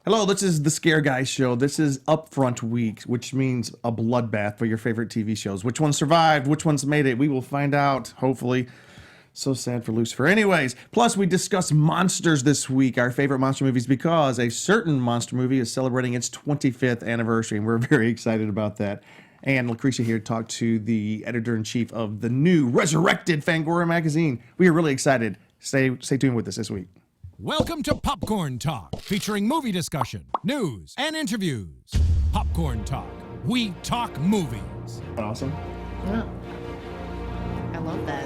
Hello, this is the ScareGuys Show. This is upfront week, which means a bloodbath for your favorite TV shows. Which one survived? Which one's made it? We will find out, hopefully. So sad for Lucifer. Anyways, plus we discuss monsters this week, our favorite monster movies, because a certain monster movie is celebrating its 25th anniversary, and we're very excited about that. And Lacretia here to talk to the editor-in-chief of the new resurrected Fangoria magazine. We are really excited. Stay tuned with us this week. Welcome to Popcorn Talk, featuring movie discussion, news, and interviews. Popcorn Talk. We talk movies. Awesome. Yeah. I love that.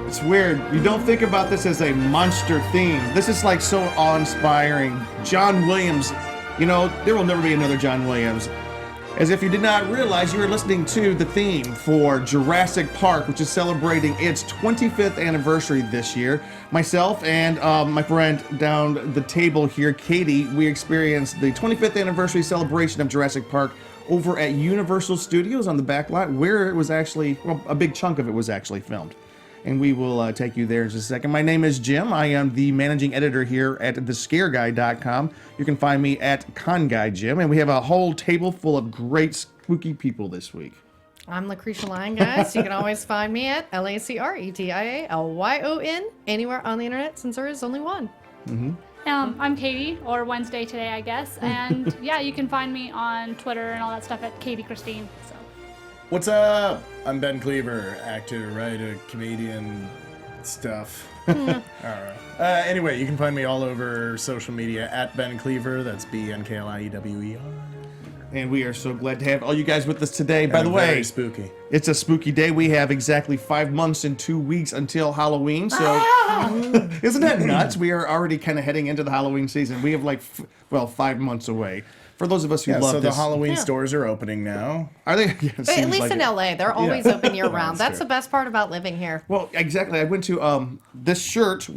It's weird. You don't think about this as a monster theme. This is like so awe-inspiring. John Williams, you know, there will never be another John Williams. As if you did not realize, you were listening to the theme for Jurassic Park, which is celebrating its 25th anniversary this year. Myself and my friend down the table here, Katie, we experienced the 25th anniversary celebration of Jurassic Park over at Universal Studios on the back lot, where it was actually, well, a big chunk of it was actually filmed. And we will take you there in just a second. My name is Jim. I am the managing editor here at thescareguy.com. You can find me at ConGuyJim. And we have a whole table full of great spooky people this week. I'm Lacretia Lyon, guys. You can always find me at LACRETIALYON anywhere on the internet, since there is only one. Mm-hmm. I'm Katie, or Wednesday today, I guess. And yeah, you can find me on Twitter and all that stuff at Katie Kristian. So. What's up? I'm Ben Kliewer, actor, writer, comedian, stuff. All right. Anyway, you can find me all over social media at Ben Kliewer. That's BNKLIEWER. And we are so glad to have all you guys with us today. By the Very way, spooky. it's a spooky day. We have exactly 5 months and 2 weeks until Halloween. So isn't that nuts? We are already kind of heading into the Halloween season. We have 5 months away. For those of us who love so this. the Halloween stores are opening now. Are they? But at least in LA, they're always open year round. That's the best part about living here. Well, exactly. I went to this shirt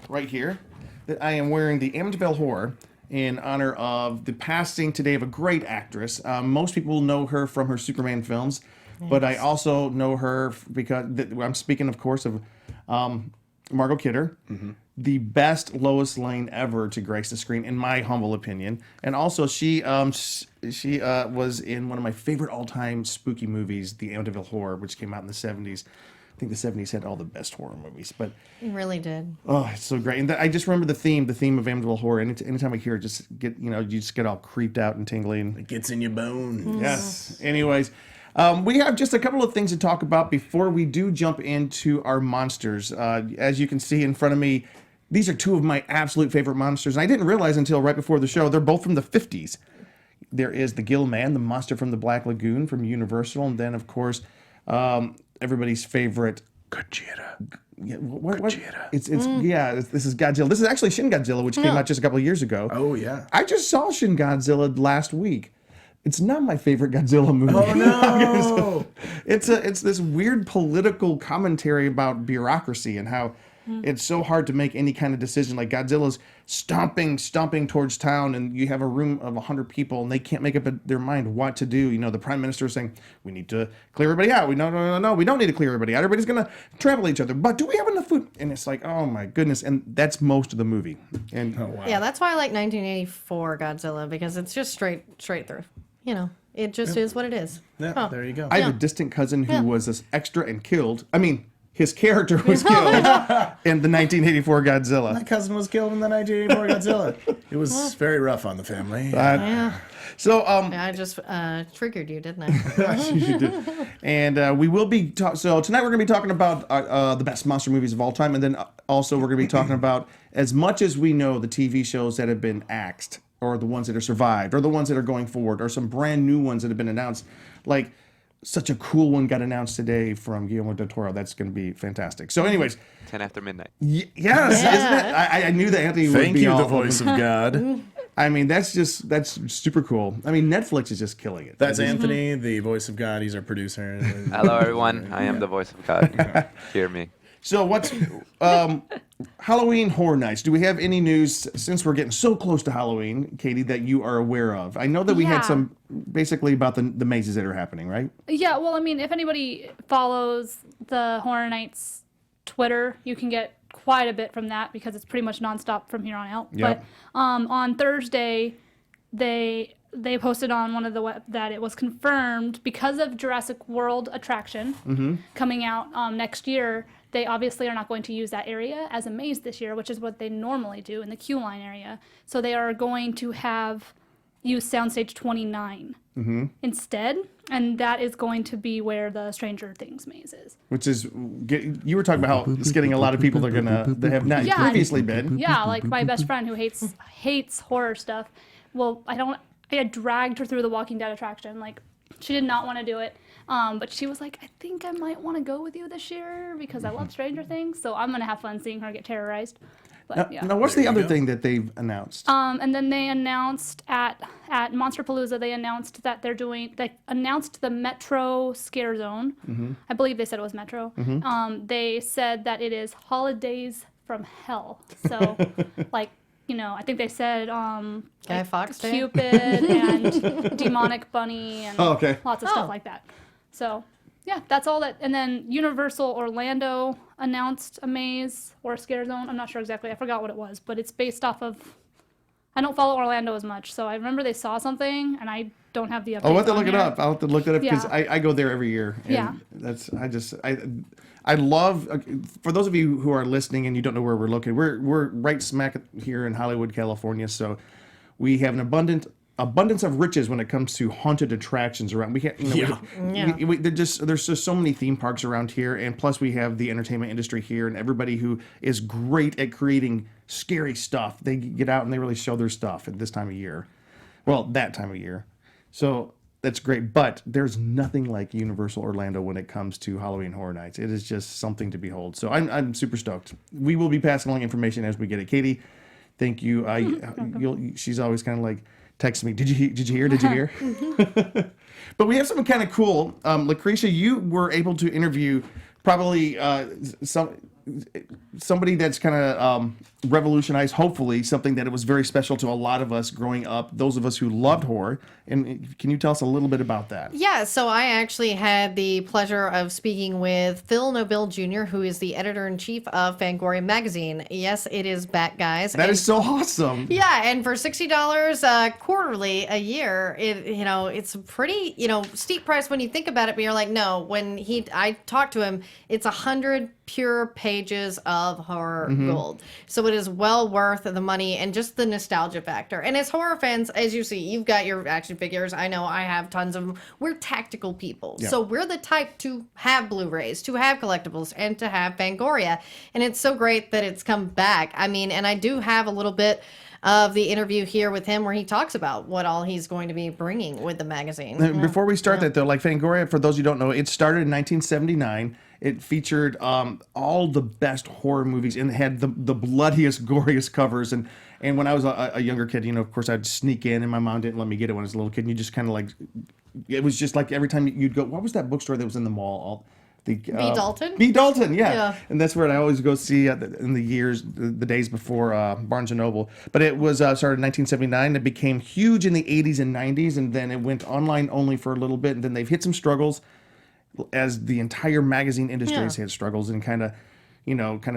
right here that I am wearing, the Amityville Horror, in honor of the passing today of a great actress. Most people know her from her Superman films, but I also know her because I'm speaking, of course, of Margot Kidder, the best Lois Lane ever to grace the screen, in my humble opinion. And also, she was in one of my favorite all-time spooky movies, The Amityville Horror, which came out in the 70s. I think the 70s had all the best horror movies, but It really did. oh, it's so great. And I just remember the theme of Amityville Horror. Anytime I hear it, you just get all creeped out and tingly. And It gets in your bones. yes. Anyways, we have just a couple of things to talk about before we do jump into our monsters. As you can see in front of me, these are two of my absolute favorite monsters. And I didn't realize until right before the show, they're both from the 50s. There is the Gill Man, the monster from the Black Lagoon from Universal. And then, of course, everybody's favorite Gojira. Gojira. This is Godzilla. This is actually Shin Godzilla, which came out just a couple of years ago. Oh, yeah. I just saw Shin Godzilla last week. It's not my favorite Godzilla movie. Oh, no. It's this weird political commentary about bureaucracy and how it's so hard to make any kind of decision. Like Godzilla's stomping towards town, and you have a room of 100 people, and they can't make up their mind what to do. You know, the prime minister is saying, we need to clear everybody out. No, we don't need to clear everybody out. Everybody's going to trample each other. But do we have enough food? And it's like, oh my goodness. And that's most of the movie. And Yeah, that's why I like 1984 Godzilla, because it's just straight through. You know, it just is what it is. Yeah, there you go. I have a distant cousin who was this extra and killed. I mean, his character was killed in the 1984 Godzilla. My cousin was killed in the 1984 Godzilla. It was very rough on the family. Yeah. So, I just triggered you, didn't I? you did. And we will be so tonight we're going to be talking about the best monster movies of all time, and then also we're going to be talking about, as much as we know, the TV shows that have been axed, or the ones that are survived, or the ones that are going forward, or some brand new ones that have been announced. Like, such a cool one got announced today from Guillermo del Toro. That's going to be fantastic. So anyways. 10 after midnight. Yes, isn't it? I knew that Anthony would be Thank you, all the voice of God. I mean, that's super cool. I mean, Netflix is just killing it. That's Anthony, the voice of God. He's our producer. Hello, everyone. I am the voice of God. Hear me. So what's Halloween Horror Nights? Do we have any news, since we're getting so close to Halloween, Katie, that you are aware of? I know that we had some, basically about the mazes that are happening, right? Yeah, well, I mean, if anybody follows the Horror Nights Twitter, you can get quite a bit from that because it's pretty much nonstop from here on out. Yep. But on Thursday, they posted on one of the web that it was confirmed because of Jurassic World attraction coming out next year. They obviously are not going to use that area as a maze this year, which is what they normally do in the queue line area. So they are going to use Soundstage 29 instead, and that is going to be where the Stranger Things maze is. Which is, you were talking about how it's getting a lot of people that have not previously been. Yeah, like my best friend who hates horror stuff. Well, I had dragged her through the Walking Dead attraction. Like, she did not want to do it. But she was like, I think I might want to go with you this year because I love Stranger Things. So I'm going to have fun seeing her get terrorized. But, Now, what's the other thing that they've announced? And then they announced at Monsterpalooza, they announced that they announced the Metro Scare Zone. I believe they said it was Metro. They said that it is Holidays from Hell. So, like, I think they said Guy Fawkes Day? Cupid and Demonic Bunny and lots of stuff like that. So, yeah, that's all that. And then Universal Orlando announced a maze or a scare zone. I'm not sure exactly. I forgot what it was, but it's based off of. I don't follow Orlando as much, so I remember they saw something, and I don't have the update. I'll have to look it up. I'll have to look it up because Yeah. I go there every year. And I love, for those of you who are listening and you don't know where we're located, we're right smack here in Hollywood, California. So we have an abundance of riches when it comes to haunted attractions around. There's just so many theme parks around here, and plus we have the entertainment industry here, and everybody who is great at creating scary stuff. They get out and they really show their stuff at this time of year. Well, that time of year. So that's great, but there's nothing like Universal Orlando when it comes to Halloween Horror Nights. It is just something to behold. So I'm super stoked. We will be passing along information as we get it. Katie, thank you. She's always kind of like texting me. Did you hear? But we have something kind of cool. Lacretia, you were able to interview probably somebody that's kind of revolutionized, hopefully, something that it was very special to a lot of us growing up, those of us who loved horror. And can you tell us a little bit about that? Yeah, so I actually had the pleasure of speaking with Phil Nobile Jr., who is the editor-in-chief of Fangoria magazine. Yes, it is back, guys. That is so awesome. Yeah, and for $60 quarterly a year, it's a pretty, steep price when you think about it, but you're like, no, I talked to him, it's 100 pure pages of horror gold. So it is well worth the money and just the nostalgia factor. And as horror fans, as you see, you've got your action figures. I know I have tons of them. We're tactical people. Yeah. So we're the type to have Blu-rays, to have collectibles, and to have Fangoria. And it's so great that it's come back. I mean, and I do have a little bit of the interview here with him where he talks about what all he's going to be bringing with the magazine. Before we start that, though, like Fangoria, for those who don't know, it started in 1979. It featured all the best horror movies and had the bloodiest, goriest covers. And when I was a younger kid, of course, I'd sneak in, and my mom didn't let me get it when I was a little kid. And you just kind of like, it was just like every time you'd go, what was that bookstore that was in the mall? B. Dalton? B. Dalton, yeah. And that's where I always go see in the days before Barnes & Noble. But it was started in 1979. It became huge in the 80s and 90s, and then it went online only for a little bit. And then they've hit some struggles, as the entire magazine industry has had struggles and kind of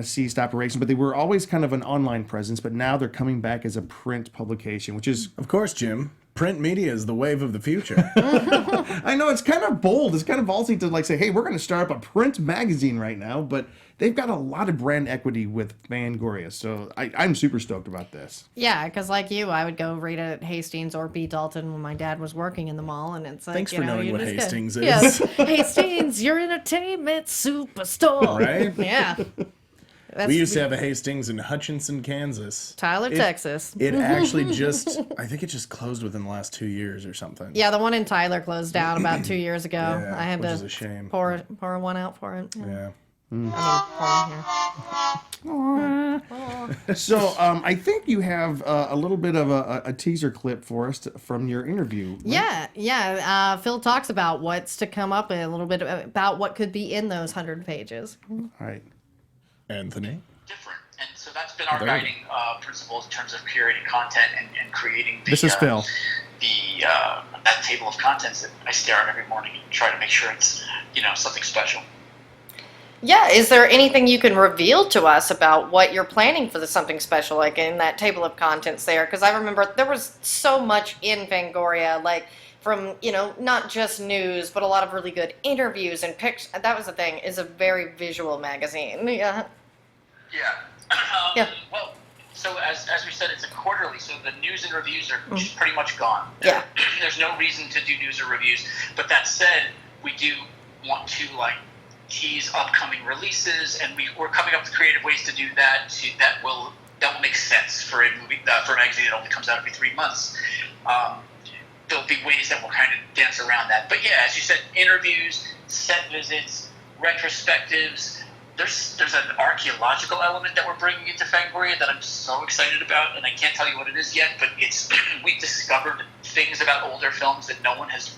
ceased operations. But they were always kind of an online presence, but now they're coming back as a print publication, which is... Of course, Jim. Print media is the wave of the future. I know, it's kind of bold. It's kind of ballsy to say, hey, we're going to start up a print magazine right now, but they've got a lot of brand equity with Fangoria, so I'm super stoked about this. Yeah, because like you, I would go read it at Hastings or B. Dalton when my dad was working in the mall, and it's like, thanks for knowing what Hastings is. Yes, Hastings, your entertainment superstore. Right? Yeah. We used to have a Hastings in Hutchinson, Kansas. Texas. It actually I think it just closed within the last 2 years or something. Yeah, the one in Tyler closed down about 2 years ago. Yeah, I had which to is a shame. pour one out for it. Yeah. I mean, pour one here. So I think you have a little bit of a teaser clip for us from your interview. Right? Yeah. Phil talks about what's to come up and a little bit about what could be in those 100 pages. All right. Anthony? Different. And so that's been our guiding principles in terms of curating content and creating This is Phil. That table of contents that I stare at every morning and try to make sure it's, something special. Yeah, is there anything you can reveal to us about what you're planning for the Something Special, like in that table of contents there? Because I remember there was so much in Fangoria, like from, not just news, but a lot of really good interviews and pictures. That was the thing, is a very visual magazine. Yeah. Yeah. Well, so as we said, it's a quarterly, so the news and reviews are pretty much gone. Yeah. There's no reason to do news or reviews. But that said, we do want to tease upcoming releases, and we're coming up with creative ways to do that. That will make sense for a movie, for a magazine that only comes out every 3 months. There'll be ways that we'll kind of dance around that. But yeah, as you said, interviews, set visits, retrospectives. There's an archaeological element that we're bringing into Fangoria that I'm so excited about, and I can't tell you what it is yet, but we discovered things about older films that no one has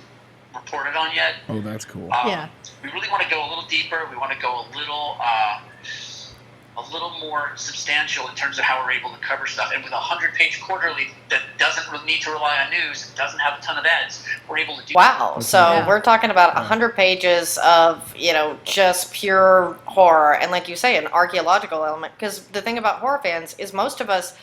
reported on yet. Oh, that's cool. Yeah. We really want to go a little deeper. We want to go a little more substantial in terms of how we're able to cover stuff. And with a 100-page quarterly that doesn't really need to rely on news, doesn't have a ton of ads, we're able to do Wow. So we're talking about 100 pages of, just pure horror. And like you say, an archaeological element. Because the thing about horror fans is most of us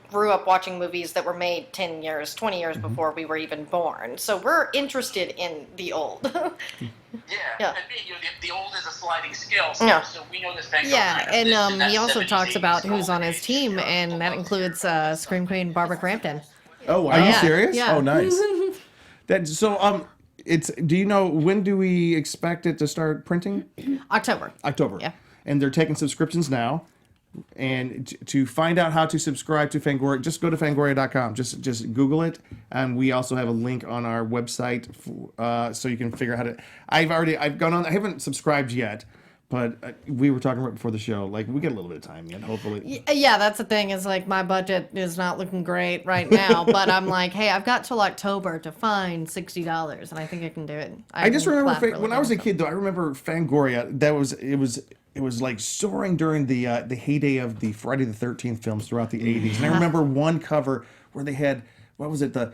grew up watching movies that were made 10 years, 20 years before we were even born. So we're interested in the old. Yeah. And the old is a sliding scale, so, so we know this thing. Yeah, and he also talks about who's on his team, and that includes Scream Queen Barbara Crampton. Oh, wow. Are you serious? Yeah. Oh, nice. Do you know, when do we expect it to start printing? October. Yeah. And they're taking subscriptions now. And to find out how to subscribe to Fangoria, just go to fangoria.com. Just Google it. And we also have a link on our website so you can figure out how to. I've gone on. I haven't subscribed yet, but we were talking right before the show. Like, we get a little bit of time yet, hopefully. Yeah, that's the thing. Is like my budget is not looking great right now, but I'm like, hey, I've got till October to find $60, and I think I can do it. I just remember when I was a kid, though. I remember Fangoria. It was like soaring during the heyday of the Friday the 13th films throughout the 80s. And I remember one cover where they had, what was it, the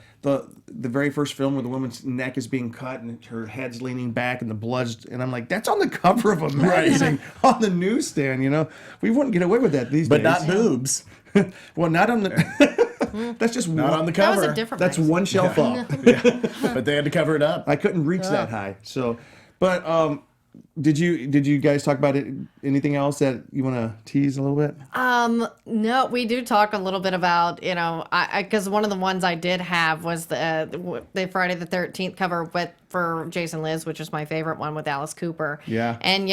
very first film where the woman's neck is being cut and her head's leaning back and the blood's, and I'm like, that's on the cover of a magazine on the newsstand, We wouldn't get away with that these days. But not boobs. Well, not on the, that's just Not one, on the cover. That was a different that's magazine. one shelf up. But they had to cover it up. I couldn't reach that high. So, but, did you guys talk about it? Anything else that you want to tease a little bit? No, we do talk a little bit about, because one of the ones I did have was the Friday the 13th cover for Jason Liz, which is my favorite one with Alice Cooper. Yeah. And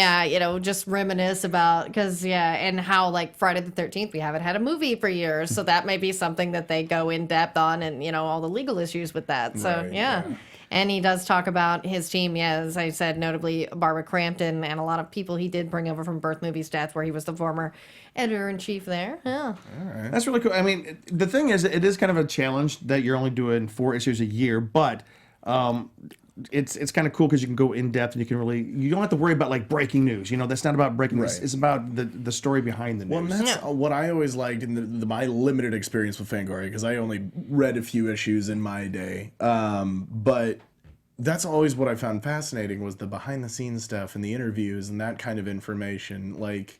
just reminisce about, and how like Friday the 13th, we haven't had a movie for years. So that may be something that they go in depth on, and, all the legal issues with that. So, Right, yeah. And he does talk about his team, as I said, notably Barbara Crampton and a lot of people he did bring over from Birth Movies Death, where he was the former editor-in-chief there. Yeah. That's really cool. I mean, the thing is, it is kind of a challenge that you're only doing 4 issues a year, but it's kind of cool because you can go in depth and you don't have to worry about like breaking news. That's not about breaking news. It's about the story behind the news. Well, and that's what I always liked in my limited experience with Fangoria, because I only read a few issues in my day. But that's always what I found fascinating, was the behind the scenes stuff and the interviews and that kind of information. Like,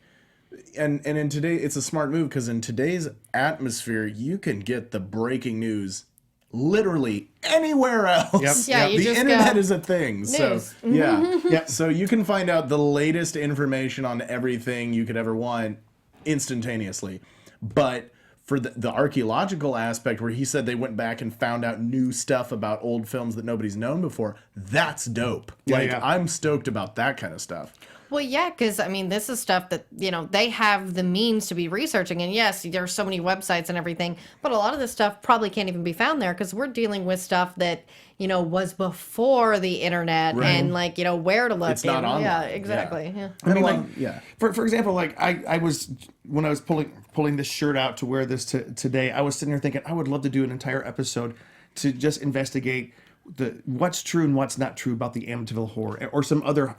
and in today, it's a smart move, because in today's atmosphere, you can get the breaking news literally anywhere else. Yep. Yeah, you the just internet go, is a thing. news. So yeah. So you can find out the latest information on everything you could ever want instantaneously. But for the archaeological aspect, where he said they went back and found out new stuff about old films that nobody's known before, that's dope. I'm stoked about that kind of stuff. Well, yeah, because, this is stuff that, they have the means to be researching. And yes, there's so many websites and everything, but a lot of this stuff probably can't even be found there, because we're dealing with stuff that, was before the internet, and, where to look. It's not online. Yeah, exactly. Yeah. I mean, for example, like I was, when I was pulling this shirt out to wear this today, I was sitting there thinking, I would love to do an entire episode to just investigate what's true and what's not true about the Amityville Horror, or some other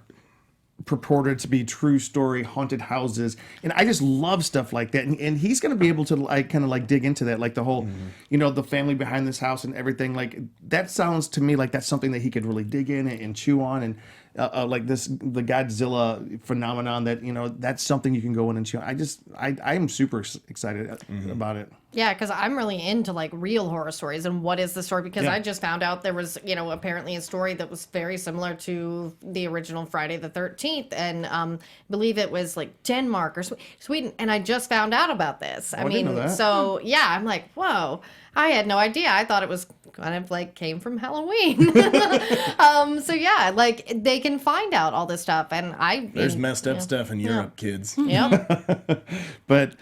purported to be true story haunted houses. And I just love stuff like that, and he's going to be able to dig into that, like the whole the family behind this house and everything. Like, that sounds to me like that's something that he could really dig in and chew on. And like the Godzilla phenomenon that, that's something you can go in and chill. I am super excited about it. Yeah, because I'm really into like real horror stories and what is the story, because I just found out there was, apparently a story that was very similar to the original Friday the 13th, and I believe it was like Denmark or Sweden, and I just found out about this. I didn't know that. So yeah, I'm like, whoa, I had no idea. I thought it was kind of like came from Halloween. So yeah, like they can find out all this stuff, and there's messed up stuff in Europe, kids. Yep. But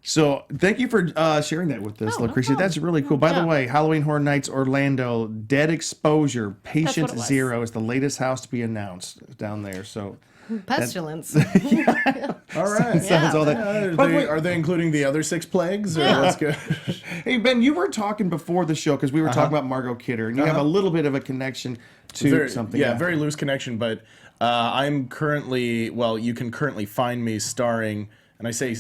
so thank you for sharing that with us, No Lacretia. problem. That's really cool. By the way, Halloween Horror Nights Orlando, Dead Exposure, Patient what it was. Zero is the latest house to be announced down there. So Pestilence. All right. sounds all that. Are they including the other 6 plagues? Or let's go. Hey Ben, you were talking before the show because we were talking about Margot Kidder, and you have a little bit of a connection to something. Yeah, very loose connection, but I'm currently, you can currently find me starring, and I say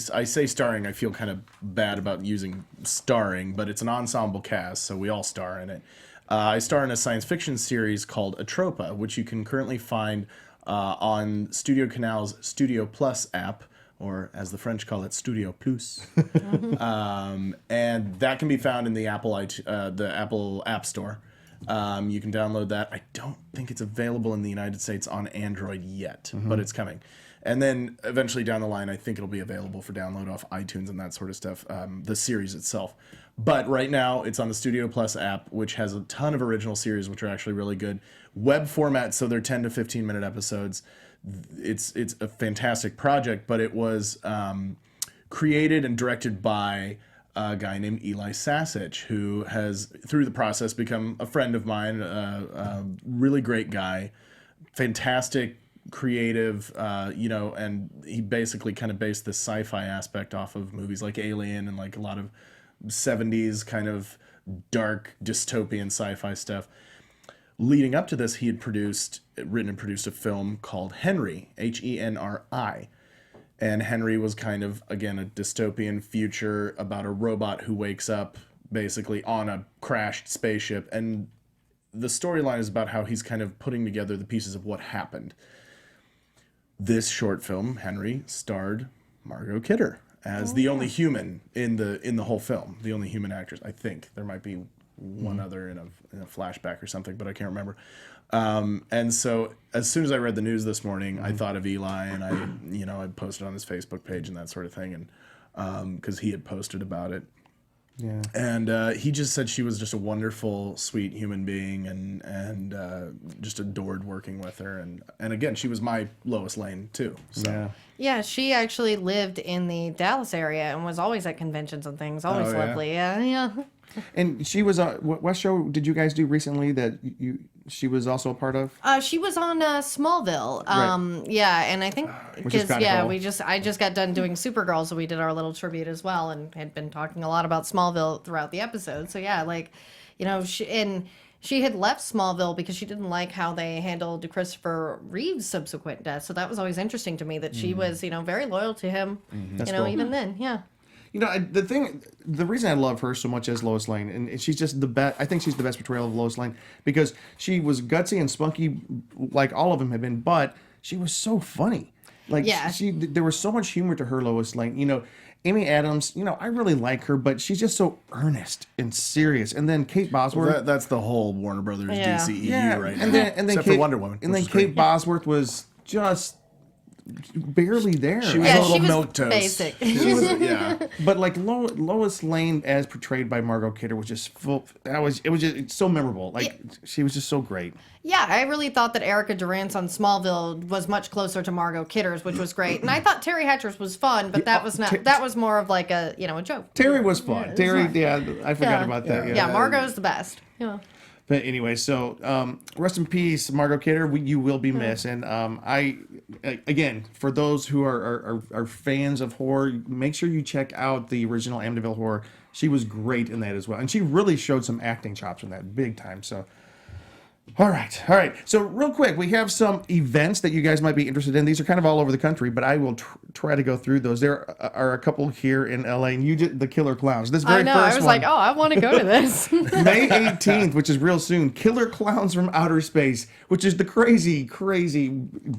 starring, I feel kind of bad about using starring, but it's an ensemble cast, so we all star in it. I star in a science fiction series called Atropa, which you can currently find on Studio Canal's Studio Plus app, or as the French call it, Studio Plus. And that can be found in the Apple App Store. You can download that. I don't think it's available in the United States on Android yet, but it's coming. And then eventually down the line, I think it'll be available for download off iTunes and that sort of stuff, the series itself. But right now, it's on the Studio Plus app, which has a ton of original series, which are actually really good. Web format, so they're 10 to 15-minute episodes. It's a fantastic project, but it was created and directed by a guy named Eli Sasich, who has, through the process, become a friend of mine, a really great guy, fantastic, creative, and he basically kind of based this sci-fi aspect off of movies like Alien and like a lot of 70s kind of dark dystopian sci-fi stuff. Leading up to this, he had written and produced a film called Henry, Henri. And Henry was kind of, again, a dystopian future about a robot who wakes up basically on a crashed spaceship. And the storyline is about how he's kind of putting together the pieces of what happened. This short film, Henry, starred Margot Kidder as the only human in the whole film, the only human actress. I think there might be one other in a flashback or something, but I can't remember. And so as soon as I read the news this morning, I thought of Eli, and I posted on his Facebook page and that sort of thing, and because he had posted about it. Yeah. And he just said she was just a wonderful, sweet human being, and just adored working with her. And again, she was my Lois Lane too. So. Yeah, she actually lived in the Dallas area and was always at conventions and things. Always lovely. Yeah. And she was what show did you guys do recently that she was also a part of? She was on Smallville. Right. Yeah, and I think because cool. I just got done doing Supergirl, so we did our little tribute as well, and had been talking a lot about Smallville throughout the episode. So yeah, she had left Smallville because she didn't like how they handled Christopher Reeve's subsequent death. So that was always interesting to me that she was very loyal to him. Cool. Even then, yeah. The reason I love her so much as Lois Lane, and she's just the best. I think she's the best portrayal of Lois Lane because she was gutsy and spunky, like all of them have been, but she was so funny. There was so much humor to her, Lois Lane. Amy Adams, I really like her, but she's just so earnest and serious. And then Kate Bosworth. That's the whole Warner Brothers DCEU right now. And then Except Kate, for Wonder Woman. And then Kate Bosworth was just barely there. She was a little milquetoast. Basic. But like Lois Lane as portrayed by Margot Kidder was just full. It was just so memorable. She was just so great. Yeah, I really thought that Erica Durance on Smallville was much closer to Margot Kidder's, which was great. And I thought Terry Hatcher's was fun, but that was not. That was more of like a joke. Terry was fun. I forgot about that. Yeah, Margot's the best. Yeah. But anyway, so rest in peace, Margot Kidder. You will be missed. And again, for those who are fans of horror, make sure you check out the original Amityville Horror. She was great in that as well, and she really showed some acting chops in that big time. So, All right. So real quick, we have some events that you guys might be interested in. These are kind of all over the country, but I will try to go through those. There are a couple here in LA, and you did the Killer Clowns. This very I know. first I was one, like, oh, I want to go to this. May 18th, which is real soon. Killer Clowns from Outer Space, which is the crazy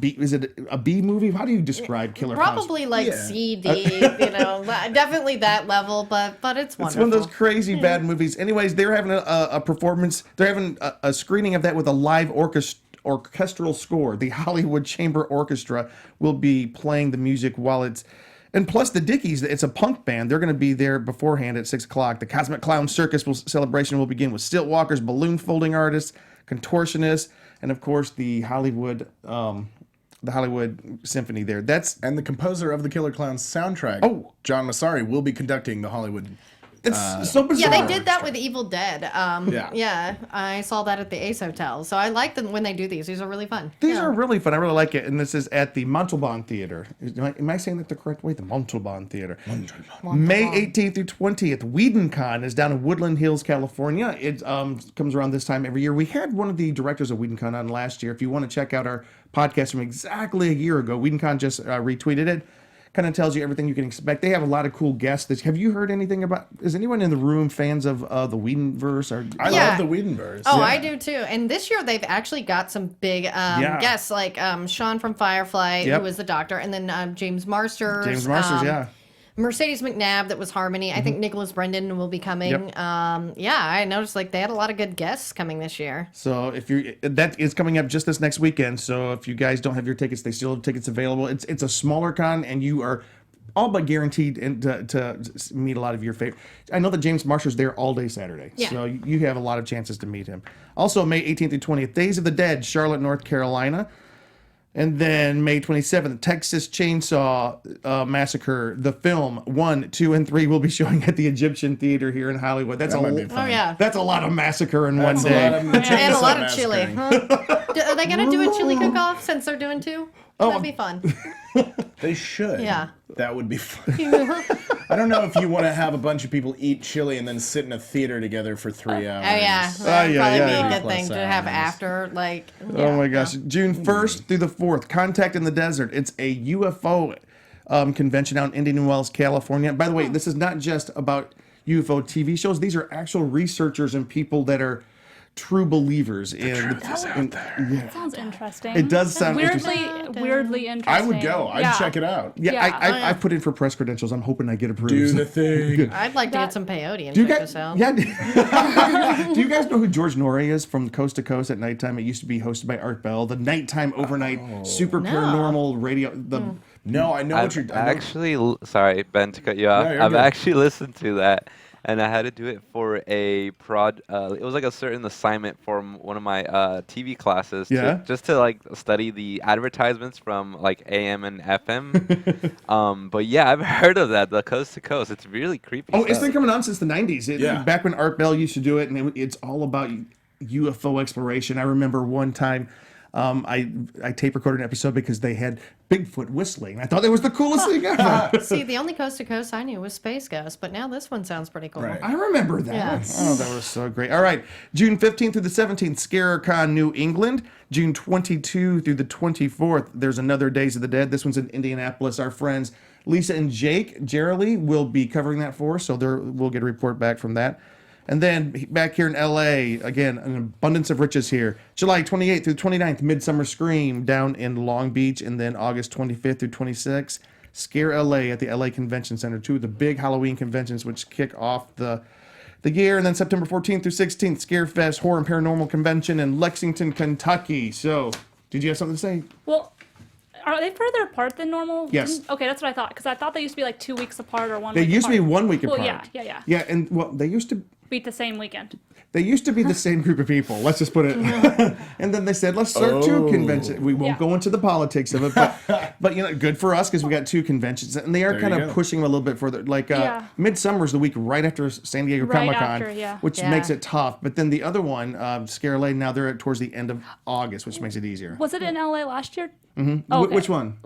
B. Is it a B movie? How do you describe Killer Clowns? Probably like CD, definitely that level, but it's wonderful. It's one of those crazy bad movies. Anyways, they're having a performance. They're having a screening of that with a live orchestral score. The Hollywood Chamber Orchestra will be playing the music while it's... And plus the Dickies, it's a punk band. They're going to be there beforehand at 6 o'clock. The Cosmic Clown Circus celebration will begin with stilt walkers, balloon folding artists, contortionists, and of course the Hollywood Symphony there. And the composer of the Killer Clowns soundtrack, John Massari, will be conducting the Hollywood. It's so bizarre. Yeah, they did that with Evil Dead. Yeah. Yeah, I saw that at the Ace Hotel. So I like them when they do these. These are really fun. These are really fun. I really like it. And this is at the Montalban Theater. Am I saying that the correct way? The Montalban Theater. May 18th through 20th. WhedonCon is down in Woodland Hills, California. It comes around this time every year. We had one of the directors of WhedonCon on last year. If you want to check out our podcast from exactly a year ago, WhedonCon just retweeted it. Kind of tells you everything you can expect. They have a lot of cool guests. Have you heard anything about... Is anyone in the room fans of the Whedonverse? I love the Whedonverse. Oh, I do too. And this year they've actually got some big guests, like Sean from Firefly, who was the Doctor, and then James Marsters. Mercedes McNabb, that was Harmony. I think Nicholas Brendan will be coming. Yep. I noticed they had a lot of good guests coming this year. So that is coming up just this next weekend. So if you guys don't have your tickets, they still have tickets available. It's a smaller con, and you are all but guaranteed to meet a lot of your favorite. I know that James Marshall's there all day Saturday, so you have a lot of chances to meet him. Also, May 18th through 20th, Days of the Dead, Charlotte, North Carolina. And then May 27th, Texas Chainsaw Massacre, the film 1, 2, and 3 will be showing at the Egyptian Theater here in Hollywood. That's that's a lot of massacre in one day. And a lot of chili. Huh? Are they going to do a chili cook-off since they're doing 2? That'd be fun. They should. Yeah. That would be fun. I don't know if you want to have a bunch of people eat chili and then sit in a theater together for 3 hours. Oh, yeah. That'd probably be a good thing to have after. Oh, my gosh. June 1st through the 4th, Contact in the Desert. It's a UFO convention out in Indian Wells, California. By the way, this is not just about UFO TV shows. These are actual researchers and people that are true believers in. That sounds interesting. It does sound weirdly interesting. I would go. I'd check it out. I put in for press credentials. I'm hoping I get approved. Do the thing. I'd like to get some peyote and check this out. Yeah. Do you guys know who George Norrie is from Coast to Coast at nighttime? It used to be hosted by Art Bell. The nighttime, overnight, super paranormal radio. No, I know what you're doing. Actually, sorry, Ben, to cut you off. No, I've actually listened to that. And I had to do it for a it was like a certain assignment from one of my TV classes, just to study the advertisements from AM and FM. But yeah, I've heard of that, the Coast to Coast. It's really creepy. Oh, it's been coming on since the 90s. Back when Art Bell used to do it, and it's all about UFO exploration. I remember one time I tape recorded an episode because they had Bigfoot whistling. I thought that was the coolest thing ever. See, the only Coast to Coast I knew was Space Ghost, but now this one sounds pretty cool. Right. I remember that. Yes. Oh, that was so great. All right, June 15th through the 17th, ScareCon New England. June 22 through the 24th, there's another Days of the Dead. This one's in Indianapolis. Our friends Lisa and Jake Gerally will be covering that for us, so we'll get a report back from that. And then back here in LA, again, an abundance of riches here. July 28th through 29th, Midsummer Scream down in Long Beach. And then August 25th through 26th, Scare LA at the LA Convention Center. 2 of the big Halloween conventions which kick off the year. And then September 14th through 16th, Scare Fest Horror and Paranormal Convention in Lexington, Kentucky. So, did you have something to say? Well, are they further apart than normal? Yes. Okay, that's what I thought. Because I thought they used to be 2 weeks apart or 1 They week apart. used to be 1 week apart. Well, yeah. Yeah, and they used to beat the same weekend. They used to be the same group of people. Let's just put it. And then they said, let's start 2 conventions. We won't go into the politics of it, but good for us because we got 2 conventions, and they are kind of pushing them a little bit further. Midsummer's the week right after San Diego Comic-Con, which makes it tough. But then the other one, Scare LA, now they're towards the end of August, which makes it easier. Was it in LA last year? Okay. Which one?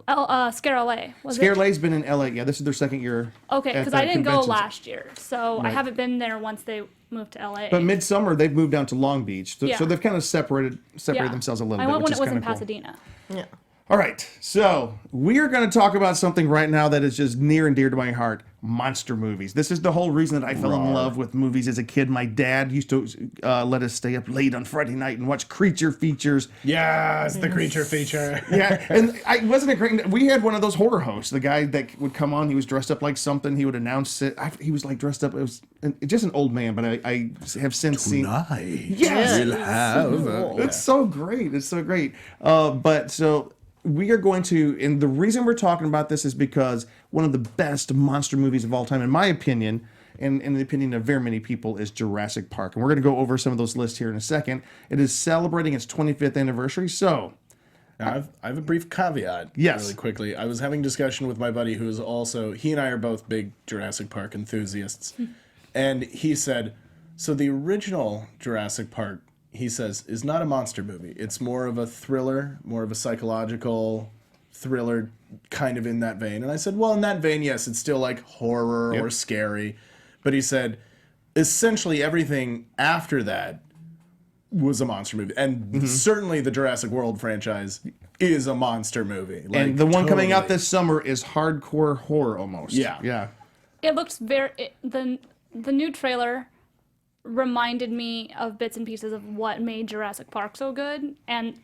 Scare LA. Scare LA's been in LA. Yeah, this is their second year. Okay, at because the I didn't go conventions. last year, so I Right. haven't been there once they moved to LA. But Midsummer, they've moved down to Long Beach, so, Yeah. so they've kind of separated themselves a little I bit, went which when is it was kind in of cool. Pasadena. Yeah. All right, so we are going to talk about something right now that is just near and dear to my heart: monster movies. This is the whole reason that I fell in love with movies as a kid. My dad used to let us stay up late on Friday night and watch creature features. Yes, the creature feature. Yeah, and I wasn't a great. We had one of those horror hosts. The guy that would come on, he was dressed up like something. He would announce it. He was like dressed up. It was just an old man, but I have since seen. Yes, We'll have. it's so great. It's so great. But so we are going to, and the reason we're talking about this is because one of the best monster movies of all time, in my opinion, and in the opinion of very many people, is Jurassic Park. And we're going to go over some of those lists here in a second. It is celebrating its 25th anniversary. So Now, I have a brief caveat. Yes. Really quickly. I was having a discussion with my buddy who is also, he and I are both big Jurassic Park enthusiasts. And he said, so the original Jurassic Park, he says, is not a monster movie. It's more of a thriller, more of a psychological thriller, kind of in that vein. And I said, well, in that vein, yes, it's still like horror or scary. But he said, essentially everything after that was a monster movie. And certainly the Jurassic World franchise is a monster movie. Like, and the one coming out totally. this summer is hardcore horror almost. Yeah. Yeah. It looks the new trailer reminded me of bits and pieces of what made Jurassic Park so good, and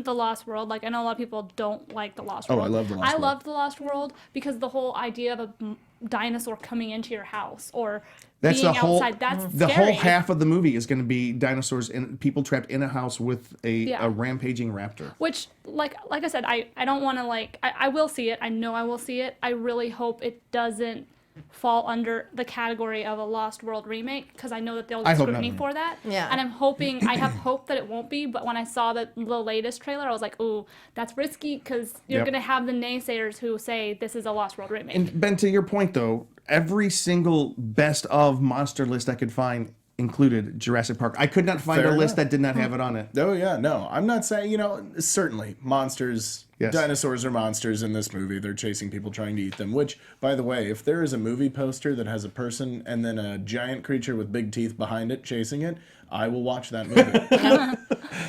The Lost World. Like, I know a lot of people don't like The Lost World. I love The Lost World. I love The Lost World because the whole idea of a dinosaur coming into your house or That's being the whole outside, that's the scary. whole half of the movie is going to be dinosaurs and people trapped in a house with a rampaging raptor. Which, like I said, I don't want to, I will see it. I know I will see it. I really hope it doesn't fall under the category of a Lost World remake, because I know that they'll I get hope scrutiny not. for that. Yeah. And I have hope that it won't be, but when I saw the latest trailer, I was like, ooh, that's risky, because you're Yep. going to have the naysayers who say this is a Lost World remake. And Ben, to your point though, every single best of monster list I could find included Jurassic Park. I could not find Fair a list enough. that did not have it on it. Oh, yeah, no. I'm not saying, certainly monsters, Yes. dinosaurs are monsters in this movie. They're chasing people trying to eat them, which, by the way, if there is a movie poster that has a person and then a giant creature with big teeth behind it chasing it, I will watch that movie.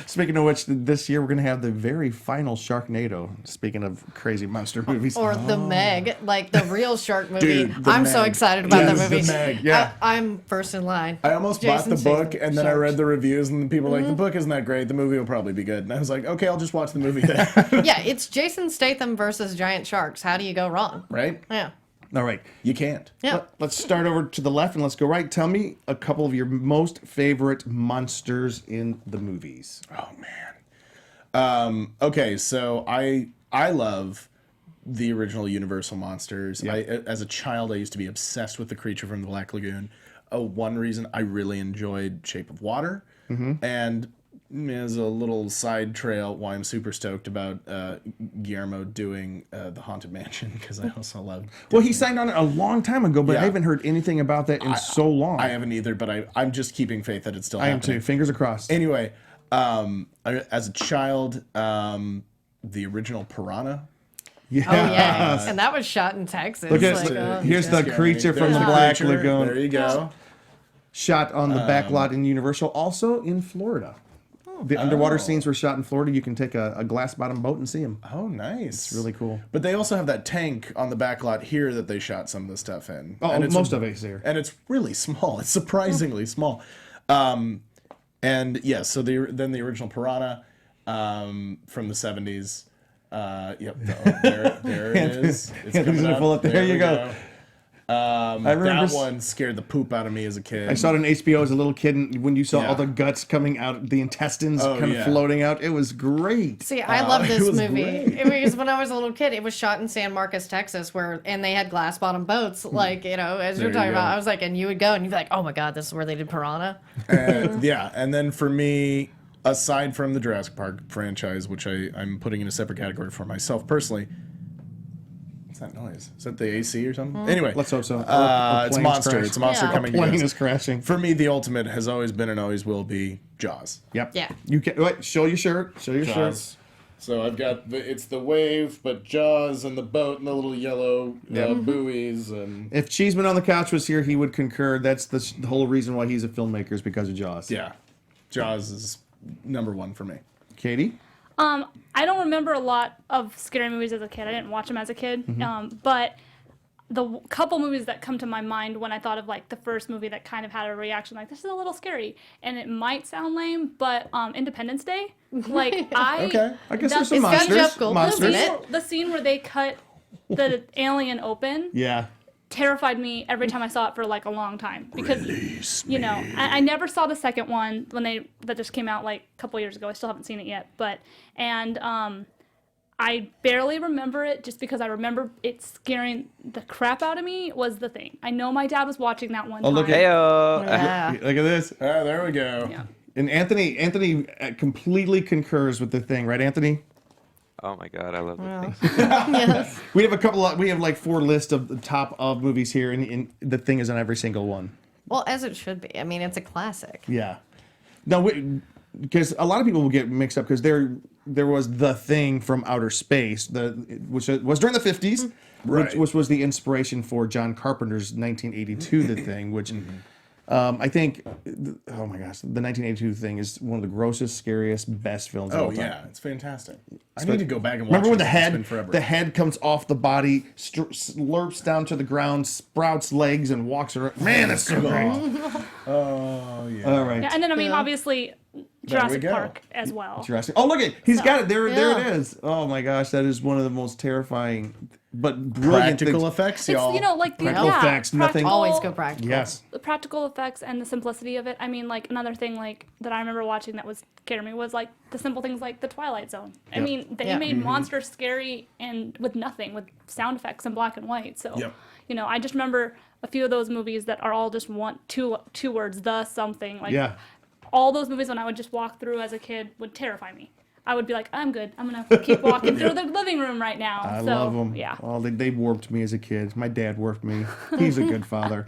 Speaking of which, this year we're going to have the very final Sharknado. Speaking of crazy monster movies. Or The Meg, like the real shark movie. Dude, The I'm so Meg. excited about Yes, that movie. The Meg, yeah. I'm first in line. I almost bought the Jason book, Statham, and then I sharks. read the reviews, and the people were like, the book isn't that great. The movie will probably be good. And I was like, okay, I'll just watch the movie then. Yeah, it's Jason Statham versus giant sharks. How do you go wrong? Right? Yeah. All right. You can't. Yeah. Let's start over to the left and let's go right. Tell me a couple of your most favorite monsters in the movies. Oh, man. Okay, so I love the original Universal monsters. Yeah. As a child, I used to be obsessed with the creature from the Black Lagoon. One reason I really enjoyed Shape of Water, and as a little side trail, why I'm super stoked about Guillermo doing the Haunted Mansion, because I also love. Well, he signed on it a long time ago, but I Yeah. haven't heard anything about that in so long. I haven't either, but I'm just keeping faith that it's still I am happening. too. Fingers crossed. Anyway, as a child, the original Piranha. Yeah. Oh, yeah. And that was shot in Texas. Look at like, here's the Scary. creature from There's the the Black creature. Lagoon. There you go. Shot on the back lot in Universal, also in Florida. The underwater scenes were shot in Florida. You can take a glass bottom boat and see them. Oh, nice. It's really cool. But they also have that tank on the back lot here that they shot some of the stuff in. Oh, And it's most of it's there. And it's really small. It's surprisingly small. And yeah, so then the original Piranha from the 70s. Yep, there it is. It's Anthony's coming gonna up. pull it. There you go. I remember that one scared the poop out of me as a kid. I saw it on HBO as a little kid, and when you saw Yeah. all the guts coming out, the intestines Oh, kind of yeah. floating out, it was great. See, I love it this was movie. great. Because when I was a little kid, it was shot in San Marcos, Texas, and they had glass bottom boats, like, as There you're talking you go. about. I was like, and you would go and you'd be like, oh my God, this is where they did Piranha. Yeah, and then for me, aside from the Jurassic Park franchise, which I'm putting in a separate category for myself personally. What's that noise? Is that the AC or something? Anyway, Let's hope so. it's a plane's monster. crashing. It's a monster Yeah. coming to Plane us. is crashing. For me, the ultimate has always been and always will be Jaws. Yep. Yeah. You can wait. Show your shirt. Show your shirt. Jaws. So I've got it's the wave, but Jaws and the boat and the little yellow buoys and. If Cheeseman on the couch was here, he would concur. That's the whole reason why he's a filmmaker is because of Jaws. Yeah, Jaws is #1 for me. Katie? I don't remember a lot of scary movies as a kid. I didn't watch them as a kid. But the couple movies that come to my mind when I thought of like the first movie that kind of had a reaction like this is a little scary, and it might sound lame, but Independence Day. Like I guess there's some It's got monsters. Jeff Goldblum monsters. in it. the scene where they cut the alien open Yeah. terrified me every time I saw it for like a long time because you know I never saw the second one that just came out like a couple years ago. I still haven't seen it yet, but I barely remember it just because I remember it scaring the crap out of me was the thing. I know my dad was watching that one time. Look Heyo. Yeah. Look at this. Ah, there we go. Yeah. And Anthony completely concurs with the thing, right, Anthony? Oh my god, I love that thing. Yes. We have we have like 4 lists of the top of movies here, and the thing is on every single one. Well, as it should be. I mean, it's a classic. Yeah. No, because a lot of people will get mixed up because there was The Thing from outer space, which was during the 50s, Right. which was the inspiration for John Carpenter's 1982 The Thing, which I think, oh my gosh, the 1982 Thing is one of the grossest, scariest, best films of all Oh time. yeah, it's fantastic. I need to go back and watch. Remember when this. It's been forever. the head comes off the body, slurps down to the ground, sprouts legs, and walks around? Man, that's so great. Oh yeah. All right. Yeah, and then I mean obviously Jurassic go. Park as well. Jurassic. Oh, look at he's got it. There it Yeah. is. Oh my gosh, that is one of the most terrifying but brilliant Practical things. effects, It's y'all. like the Practical effects, nothing- Always go practical. Yes. The practical effects and the simplicity of it. I mean, like another thing like that I remember watching that was scared me was like the simple things like the Twilight Zone. I Yep. mean, they Yeah. made monsters scary and with nothing, with sound effects in black and white. So, Yep. you know, I just remember a few of those movies that are all just two words, the something. Like Yeah. all those movies when I would just walk through as a kid would terrify me. I would be like, I'm good. I'm gonna keep walking through the living room right now. I so, love them. Yeah. Oh, they warped me as a kid. My dad warped me. He's a good father.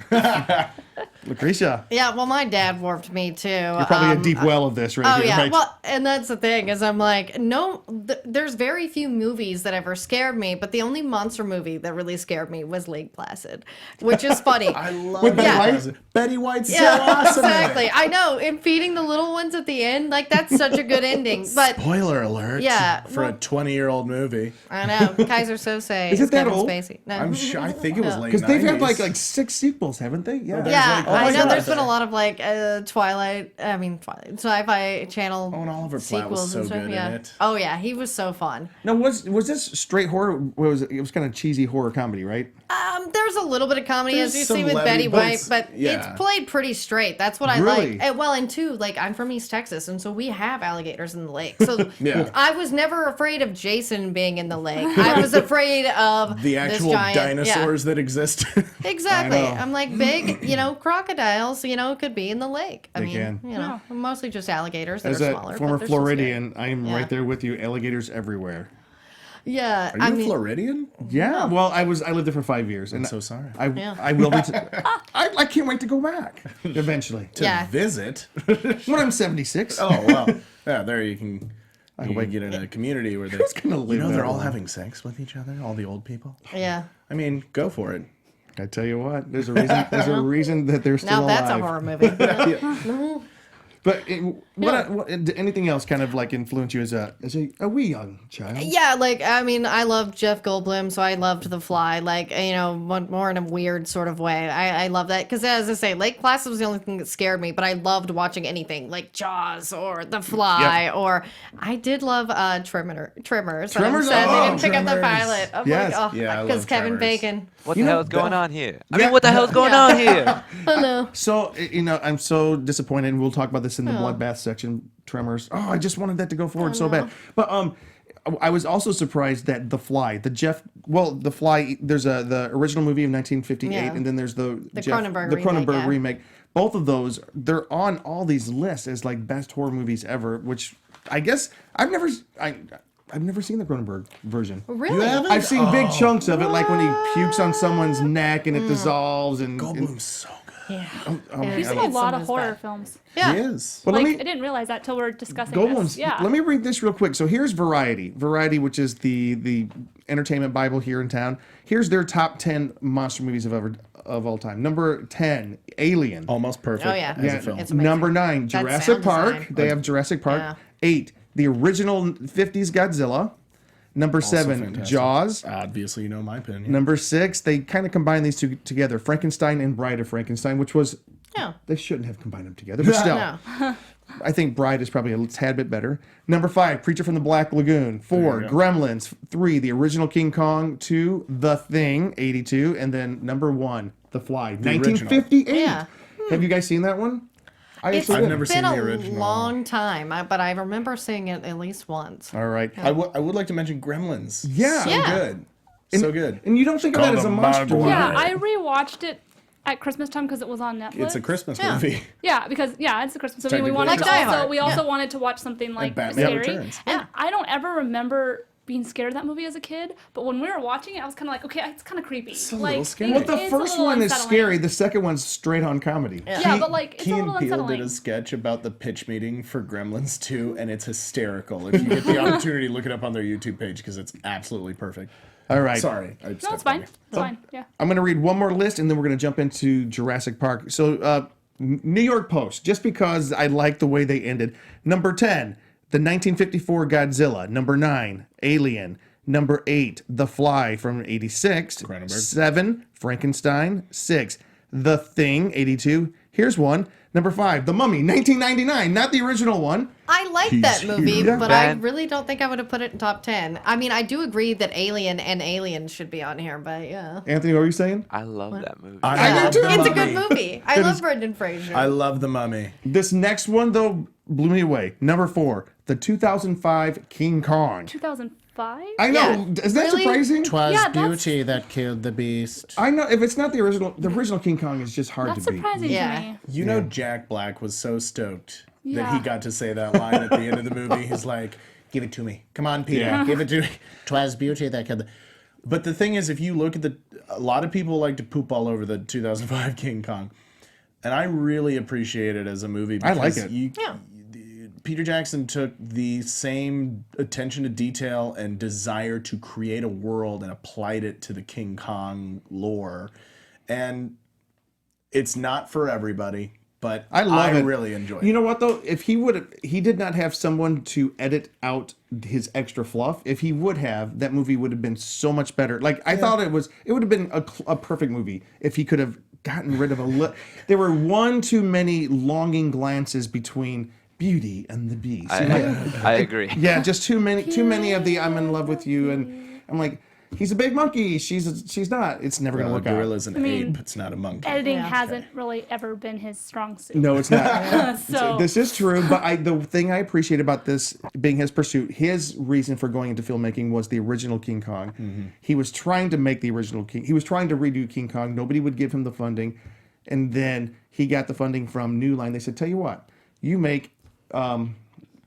Lacretia, Yeah, well, my dad warped me too. you're probably a deep well of this right Oh here. yeah, Right? well, and that's the thing is I'm like, no, there's very few movies that ever scared me, but the only monster movie that really scared me was Lake Placid, which is funny. I love With Betty Betty White. Betty White's so Yeah, awesome. in it. exactly. I know, and feeding the little ones at the end, like that's such a good ending. But Spoiler alert. Yeah, For a 20-year-old movie. I know, Kaiser Sose Is it that Kevin old? Spacey. No. I'm sure. I think it was late. Because they've had 90s. like 6 sequels, haven't they? Yeah. Yeah, like- oh my I know. God. There's been a lot of like Twilight, Sci-Fi Channel Oh, and Oliver Platt was sequels so and stuff. good in Yeah. it. Oh yeah, he was so fun. Now, was this straight horror? It was kind of cheesy horror comedy, right? There's a little bit of comedy There's as you some see with levity, Betty but White, it's- but yeah. it's played pretty straight. That's what I Really? like. Well, and two, like I'm from East Texas, and so we have alligators in the lake. So Yeah. I was never afraid of Jason being in the lake. I was afraid of The this actual giant, dinosaurs that exist. Exactly. I know. I'm like big, crocodiles, could be in the lake. I They mean, can. mostly just alligators that As are a smaller. former but they're still scary. Floridian, I am Yeah. right there with you. Alligators everywhere. Yeah. Are you Floridian? Yeah. Well, I lived there for 5 years, and so sorry. Yeah. I will be. I can't wait to go back eventually. To Yeah. visit. When I'm 76. Oh well. Yeah, there you can. You hope I- can get in a community where Who's gonna live they're that all long? having sex with each other, all the old people. Yeah. I mean, go for it. I tell you what, there's a reason. There's a reason that they're still Now that's a alive. horror movie. But anything else kind of like influence you as a wee young child? Yeah, I loved Jeff Goldblum, so I loved The Fly, more in a weird sort of way. I love that, because as I say, Lake Placid was the only thing that scared me, but I loved watching anything, like Jaws, or The Fly, or I did love Tremors. Tremors? I'm sad they Oh, didn't pick up the Tremors. pilot. I'm Yes. like, Yeah, I because love Kevin Tremors. Bacon. What the hell's going on here? I Yeah. mean, what the hell's going on here? Hello. So I'm so disappointed, and we'll talk about this in the bloodbath section. Tremors. Oh, I just wanted that to go forward so bad. But I was also surprised that The Fly, The Fly. There's the original movie of 1958, Yeah. and then there's the Cronenberg remake, yeah. remake. Both of those, they're on all these lists as like best horror movies ever. Which I guess I've never. I've never seen the Cronenberg version. Really? You haven't? I've seen big chunks of it, like when he pukes on someone's neck and it dissolves. And Goldblum's so good. Yeah. He's in a lot of horror films. Yeah. He is. Well, Like, let I me, didn't realize that till we're discussing Goldblum's. this. Yeah. Let me read this real quick. So here's Variety. Variety, which is the entertainment Bible here in town. Here's their top 10 monster movies of all time. Number 10, Alien. Almost perfect Oh, yeah. as a film. It's amazing. Number 9, That Jurassic sound Park. design. They have Jurassic Park. Yeah. 8, the original 50s Godzilla. Number 7, fantastic. Jaws. Obviously, you know my opinion. Number 6, they kind of combine these two together. Frankenstein and Bride of Frankenstein, which was, Yeah. they shouldn't have combined them together, but still. No. I think Bride is probably a tad bit better. Number 5, Creature from the Black Lagoon. 4, you go. Gremlins. 3, the original King Kong. 2, The Thing, 82. And then number 1, The Fly, 1958. Yeah. Have you guys seen that one? I It's actually I've never didn't. seen been the a original. long time, but I remember seeing it at least once. All right. I would like to mention Gremlins. Yeah. So Yeah. good. So good. And you don't think of that called as a a monster Mogwai. movie. Yeah, I rewatched it at Christmas time because it was on Netflix. It's a Christmas Yeah. movie. Yeah, because it's a Christmas movie. We Technically, wanted it's to Die also Hard. we also Yeah. wanted to watch something like Batman scary. Returns. And Yeah. I don't ever remember being scared of that movie as a kid, but when we were watching it, I was kind of like, okay, it's kind of creepy. a like, little scary. Well, the it's a first little one is unsettling. scary. The second one's straight on comedy. Yeah, but like it's Key a and little Peele unsettling. did a sketch about the pitch meeting for Gremlins 2, and it's hysterical. If you get the opportunity, look it up on their YouTube page because it's absolutely perfect. All right. Sorry. No, it's fine. It's fine. Yeah. I'm going to read one more list and then we're going to jump into Jurassic Park. So, New York Post, just because I like the way they ended. Number 10, the 1954 Godzilla. Number 9, Alien. Number 8, The Fly from 86. Cronenberg. 7, Frankenstein. 6, The Thing, 82. Here's one. Number 5, The Mummy, 1999. Not the original one. I like that movie, huge. but I Fan. really don't think I would have put it in top 10. I mean, I do agree that Alien and Alien should be on here, but yeah. Anthony, what were you saying? I love that movie. I do too. It's a good movie. I love Brendan Fraser. I love The Mummy. This next one, though, blew me away. Number 4, the 2005 King Kong. 2005. I know. Yeah. Is that Really? surprising? 'Twas Yeah, that's- beauty that killed the beast. I know. If it's not the original King Kong is just hard That's to beat. surprising Yeah. to me. You know, Jack Black was so stoked that Yeah. he got to say that line at the end of the movie. He's like, "Give it to me. Come on, Peter. Yeah. Give it to me." 'Twas beauty that killed the... But the thing is, if you look at a lot of people like to poop all over the 2005 King Kong. And I really appreciate it as a movie. I like because it. Yeah. Peter Jackson took the same attention to detail and desire to create a world and applied it to the King Kong lore. And it's not for everybody, but I love it. really enjoy it. You know what though? If he did not have someone to edit out his extra fluff. If he would have, that movie would have been so much better. Like I thought it would have been a perfect movie if he could have gotten rid of there were one too many longing glances between Beauty and the Beast. I agree. Yeah, just too many of the I'm in love with you, and I'm like, he's a big monkey. She's not. It's never gonna Well, work a out. gorilla's an mean, ape. It's not a monkey. Editing Yeah. hasn't really ever been his strong suit. No, it's not. So This is true, but the thing I appreciate about this being his pursuit, his reason for going into filmmaking was the original King Kong. Mm-hmm. He was trying to make the original King. He was trying to redo King Kong. Nobody would give him the funding, and then he got the funding from New Line. They said, "Tell you what, you make."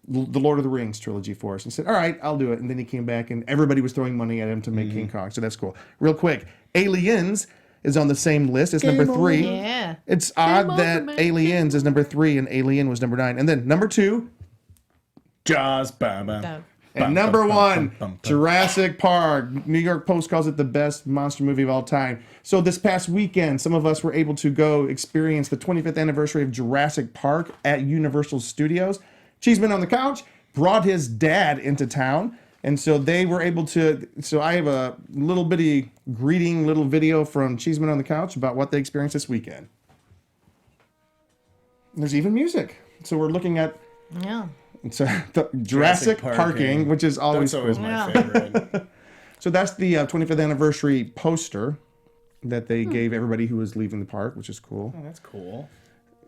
The Lord of the Rings trilogy for us, and said, "All right, I'll do it." And then he came back, and everybody was throwing money at him to make King Kong, so that's cool. Real quick, Aliens is on the same list. It's number 3. Yeah. It's odd over, that man. Aliens is number 3 and Alien was number 9, and then number 2 Jaws. Bam, bam. No. and number 1, Jurassic Park. New York Post calls it the best monster movie of all time. So this past weekend, some of us were able to go experience the 25th anniversary of Jurassic Park at Universal Studios. Cheeseman on the couch brought his dad into town, and so they were able to. So I have a little bitty greeting little video from Cheeseman on the couch about what they experienced this weekend. There's even music. So we're looking at Yeah. the Jurassic Parking, which is always That's always cool. my Yeah. favorite. So that's the 25th anniversary poster that they gave everybody who was leaving the park, which is cool. Oh, that's cool.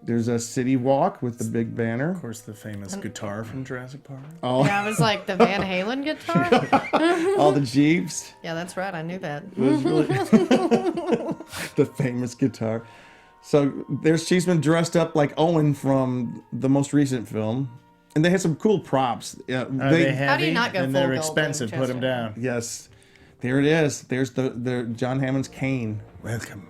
There's a city walk with the big banner. Of course, the famous guitar from Jurassic Park. Yeah, it was like the Van Halen guitar. All the Jeeps. Yeah, that's right. I knew that. It was really the famous guitar. So there's Cheeseman dressed up like Owen from the most recent film. And they had some cool props. Are they heavy? How do you not go and full they're Goldblum, expensive. Put them Chester? down. Yes, there it is. There's the John Hammond's cane. Welcome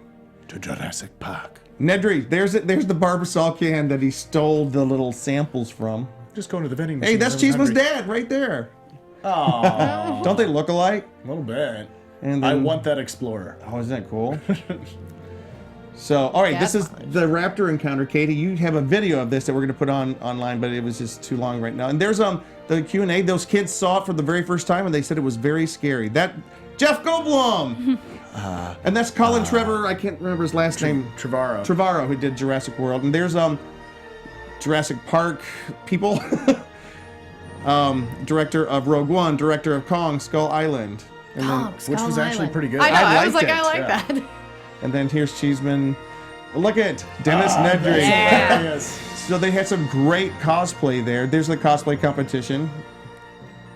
to Jurassic Park. Nedry, there's the Barbasol can that he stole the little samples from. Just going to the vending machine. Hey, that's Cheeseman's dad right there. Oh, Don't they look alike? a little bit. And I then, want that Explorer. Oh, isn't that cool? So, all right, Yeah, this is fine. the raptor encounter, Katie. You have a video of this that we're going to put online, but it was just too long right now. And there's the Q&A. Those kids saw it for the very first time, and they said it was very scary. That Jeff Goldblum, and that's Colin Trevor. I can't remember his last name. Trevorrow. Who did Jurassic World. And there's Jurassic Park people, director of Rogue One, director of Kong Skull Island, and then, Which was actually pretty good. I know. I was liked like, it, I like yeah. that. and then here's Cheeseman. Look at Dennis Nedry. Yeah. Yes. So they had some great cosplay there. There's the cosplay competition.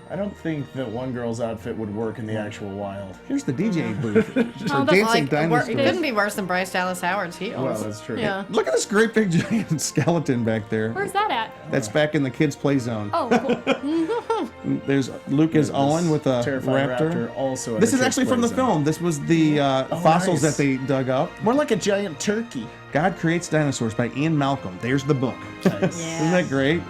I don't think that one girl's outfit would work in the actual wild. Here's the DJ booth. For that's dancing Like, dinosaurs. it couldn't be worse than Bryce Dallas Howard's heels. Well, that's true. Yeah. Look at this great big giant skeleton back there. Where's that at? That's back in the kids' play zone. Oh, cool. There's Luke as Owen with a Terrifying raptor. also. This is actually from the film. This was the fossils nice. that they dug up. More like a giant turkey. God Creates Dinosaurs by Ian Malcolm. There's the book. Yeah. Isn't that great?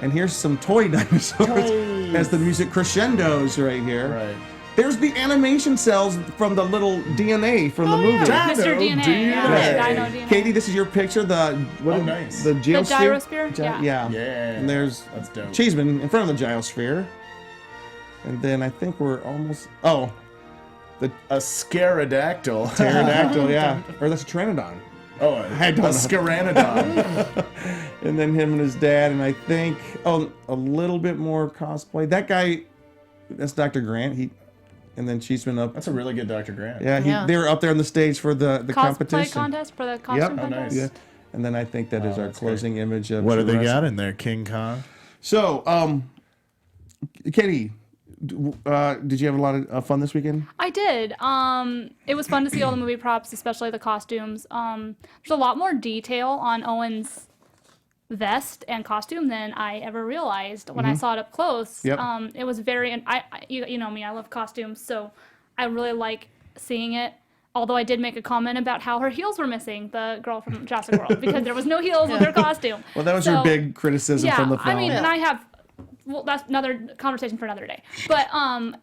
And here's some toy dinosaurs Toys. as the music crescendos right here. Right. There's the animation cells from the little DNA from the movie. yeah. Mr. Dino DNA. Yeah. DNA. Dino DNA. Katie, this is your picture. The Nice. The The geosphere. gyrosphere? Gy- Yeah. yeah. Yeah. And there's That's dope. Cheeseman in front of the gyrosphere. And then I think we're almost. Oh, A scarodactyl. pterodactyl. Yeah. Or that's a pteranodon. Oh, I don't know. a scaranodon. And then him and his dad, and I think a little bit more cosplay. That guy, that's Dr. Grant. And then Cheeseman up. That's a really good Dr. Grant. Yeah, Yeah. they were up there on the stage for the Cosplay competition. contest for the costume Oh, contest. nice. Yeah. And then I think that is our that's closing image of What do they Jurassic. got in there? King Kong? So, Katie, did you have a lot of fun this weekend? I did. It was fun to see all the movie props, especially the costumes. There's a lot more detail on Owen's vest and costume than I ever realized when I saw it up close. Yep. It was very, you know me, I love costumes, so I really like seeing it. Although I did make a comment about how her heels were missing, the girl from Jurassic World, because there was no heels with her costume. Well, that was your big criticism Yeah, from the film. I mean, and I have, well, that's another conversation for another day. But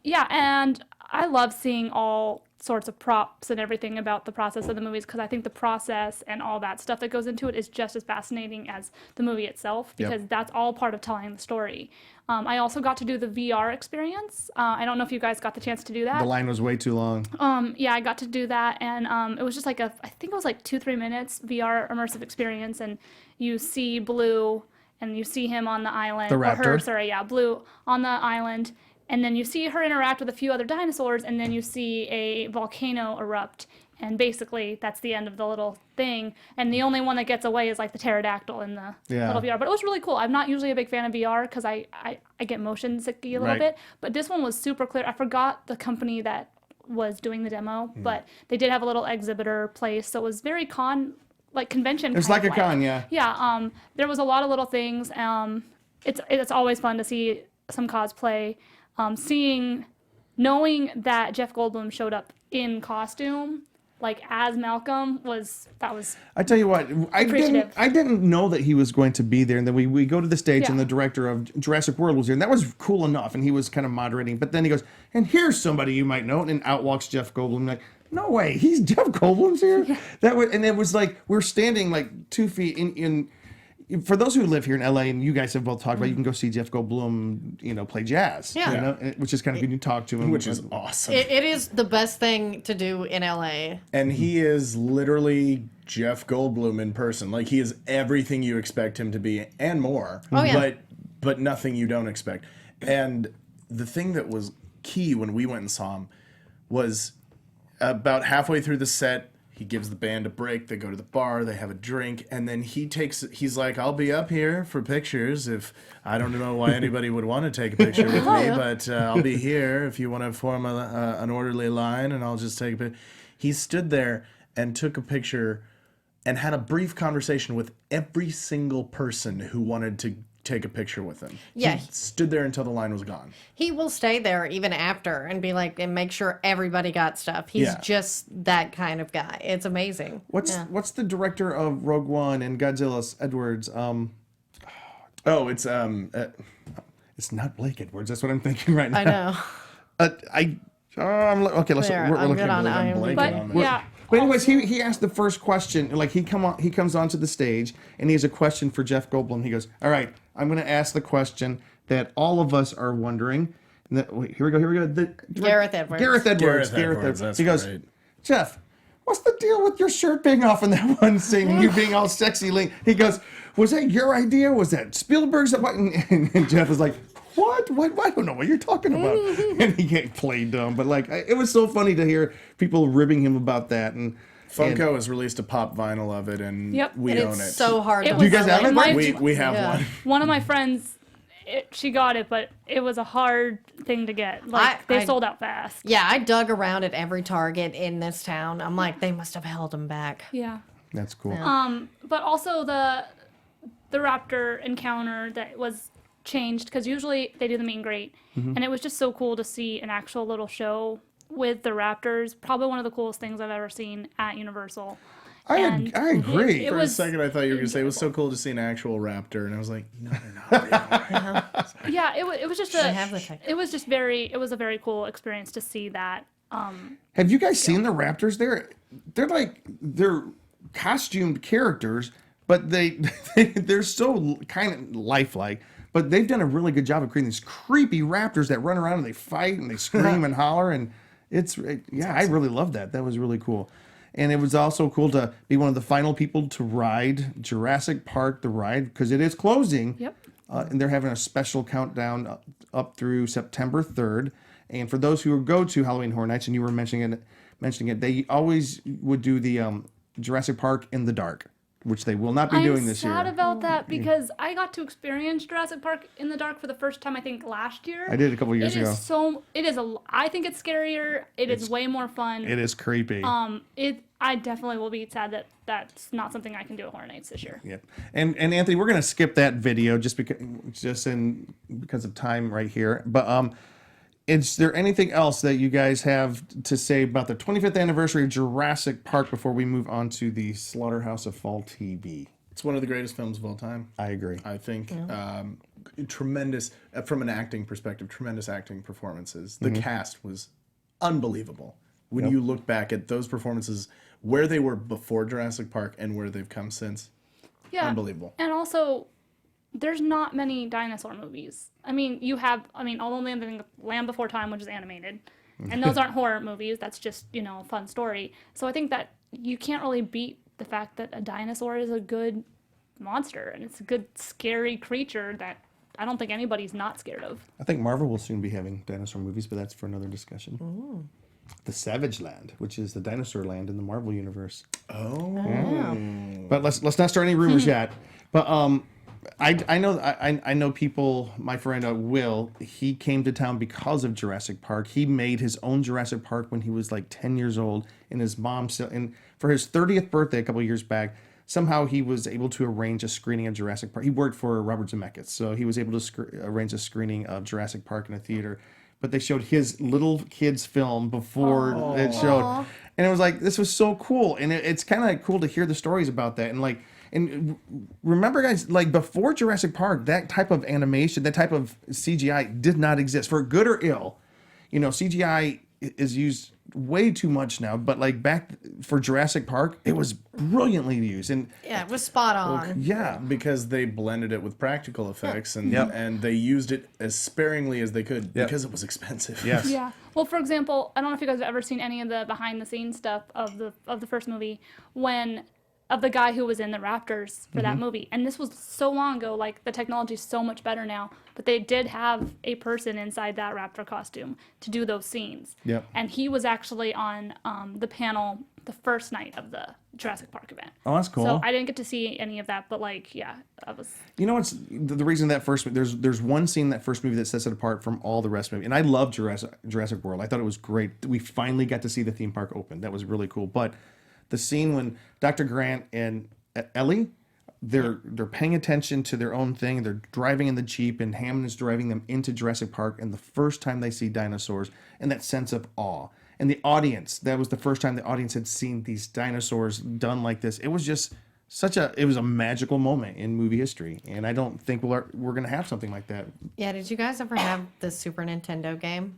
yeah, and I love seeing all sorts of props and everything about the process of the movies, because I think the process and all that stuff that goes into it is just as fascinating as the movie itself, because that's all part of telling the story. I also got to do the VR experience. I don't know if you guys got the chance to do that. The line was way too long. Yeah, I got to do that, and it was just like I think it was like 2-3 minutes VR immersive experience, and you see Blue, and you see him on the island. The Or her, raptor. sorry, yeah, Blue on the island, and then you see her interact with a few other dinosaurs, and then you see a volcano erupt, and basically that's the end of the little thing, and the only one that gets away is like the pterodactyl in the little VR. But it was really cool. I'm not usually a big fan of VR because I get motion sicky a little Right. bit, but this one was super clear. I forgot the company that was doing the demo, but they did have a little exhibitor place, so it was very convention. It was kind like of a con, yeah. Yeah, there was a lot of little things. It's always fun to see some cosplay. Knowing that Jeff Goldblum showed up in costume, like as Malcolm, was. I tell you what, I Appreciative. didn't know that he was going to be there, and then we go to the stage, and Yeah. the director of Jurassic World was there, and that was cool enough, and he was kind of moderating. But then he goes, and here's somebody you might know, and out walks Jeff Goldblum. Like, no way, he's Jeff Goldblum's here. Yeah. And it was like we're standing like 2 feet in. For those who live here in LA, and you guys have both talked about, you can go see Jeff Goldblum, play jazz. Yeah. You know, which is kind of good. You talk to him, Which is awesome. It is the best thing to do in LA. And he is literally Jeff Goldblum in person. Like, he is everything you expect him to be and more. Oh, yeah. But nothing you don't expect. And the thing that was key when we went and saw him was about halfway through the set, he gives the band a break. They go to the bar. They have a drink. And then he's like, I'll be up here for pictures. If I don't know why anybody would want to take a picture with me, but I'll be here if you want to form an orderly line, and I'll just take a picture. He stood there and took a picture and had a brief conversation with every single person who wanted take a picture with him. Yeah. He stood there until the line was gone. He will stay there even after and be like, and make sure everybody got stuff. He's just that kind of guy. It's amazing. What's the director of Rogue One and Godzilla, Edwards? It's not Blake Edwards. That's what I'm thinking right now. I know. Okay, let's. There, We're I'm looking good on at IMDb. But yeah. But anyways, he asked the first question. Like he comes onto the stage and he has a question for Jeff Goldblum. He goes, "All right, I'm going to ask the question that all of us are wondering." Wait, here we go. Gareth Edwards. Gareth Edwards. That's He goes, great. "Jeff, what's the deal with your shirt being off in that one scene and you being all sexy?" He goes, "Was that your idea? Was that Spielberg's?" And Jeff was like, What? I don't know what you're talking about. And he can't play dumb. But like, it was so funny to hear people ribbing him about that. And Funko has released a pop vinyl of it, and we and own it's it. so hard to Do you guys have it? My- We have one. One of my friends, she got it, but it was a hard thing to get. Like they sold out fast. Yeah, I dug around at every Target in this town. I'm like, they must have held them back. Yeah. That's cool. But also the raptor encounter that was changed, because usually they do the meet and greet, and it was just so cool to see an actual little show with the raptors. Probably one of the coolest things I've ever seen at Universal. I And agree. it For was, a second, I thought you were going to say it was so cool to see an actual raptor, and I was like, no, they're not real. yeah, it was just They have the technology. it was a very cool experience to see that. Have you guys seen the raptors? They're costumed characters, but they're so kind of lifelike. But they've done a really good job of creating these creepy raptors that run around and they fight and they scream and holler, and I really love that. That was really cool. And it was also cool to be one of the final people to ride Jurassic Park, the ride, because it is closing. Yep. And they're having a special countdown up through September 3rd. And for those who go to Halloween Horror Nights, and you were mentioning it, they always would do the Jurassic Park in the dark, which they will not be doing this year. I'm sad about that because I got to experience Jurassic Park in the dark for the first time, I think, last year. I did a couple years ago. I think it's scarier. It's way more fun. It is creepy. I definitely will be sad that that's not something I can do at Horror Nights this year. Yeah, and Anthony, we're gonna skip that video just because of time right here. But is there anything else that you guys have to say about the 25th anniversary of Jurassic Park before we move on to the Slaughterhouse of Fall TV? It's one of the greatest films of all time. I agree. I think tremendous, from an acting perspective, tremendous acting performances. The cast was unbelievable. When you look back at those performances, where they were before Jurassic Park and where they've come since, unbelievable. And also, there's not many dinosaur movies. I mean, All the Land Before Time, which is animated, and those aren't horror movies. That's just, a fun story. So I think that you can't really beat the fact that a dinosaur is a good monster, and it's a good, scary creature that I don't think anybody's not scared of. I think Marvel will soon be having dinosaur movies, but that's for another discussion. Ooh. The Savage Land, which is the dinosaur land in the Marvel universe. Oh. But let's not start any rumors yet. But I know people. My friend Will, he came to town because of Jurassic Park. He made his own Jurassic Park when he was like 10 years old, and his mom and for his 30th birthday a couple of years back, somehow he was able to arrange a screening of Jurassic Park. He worked for Robert Zemeckis, so he was able to arrange a screening of Jurassic Park in a theater. But they showed his little kid's film before it showed. And it was like, this was so cool. And it's kind of cool to hear the stories about that. And remember, guys, like before Jurassic Park, that type of animation, that type of CGI did not exist, for good or ill. CGI is used way too much now, but like back for Jurassic Park, it was brilliantly used. And yeah, it was spot on. Yeah, because they blended it with practical effects and they used it as sparingly as they could because it was expensive. Yes. Yeah. Well, for example, I don't know if you guys have ever seen any of the behind the scenes stuff of the first movie of the guy who was in the Raptors for that movie. And this was so long ago, like the technology's so much better now, but they did have a person inside that Raptor costume to do those scenes. Yep. And he was actually on the panel the first night of the Jurassic Park event. Oh, that's cool. So I didn't get to see any of that, but I was... What's the reason that first... There's one scene in that first movie that sets it apart from all the rest of the movie. And I love Jurassic World. I thought it was great. We finally got to see the theme park open. That was really cool. But the scene when Dr. Grant and Ellie they're paying attention to their own thing. They're driving in the Jeep, and Hammond is driving them into Jurassic Park. And the first time they see dinosaurs, and that sense of awe, and the audience, that was the first time the audience had seen these dinosaurs done like this. It was just it was a magical moment in movie history, and I don't think we're gonna have something like that. Yeah, did you guys ever have the Super Nintendo game?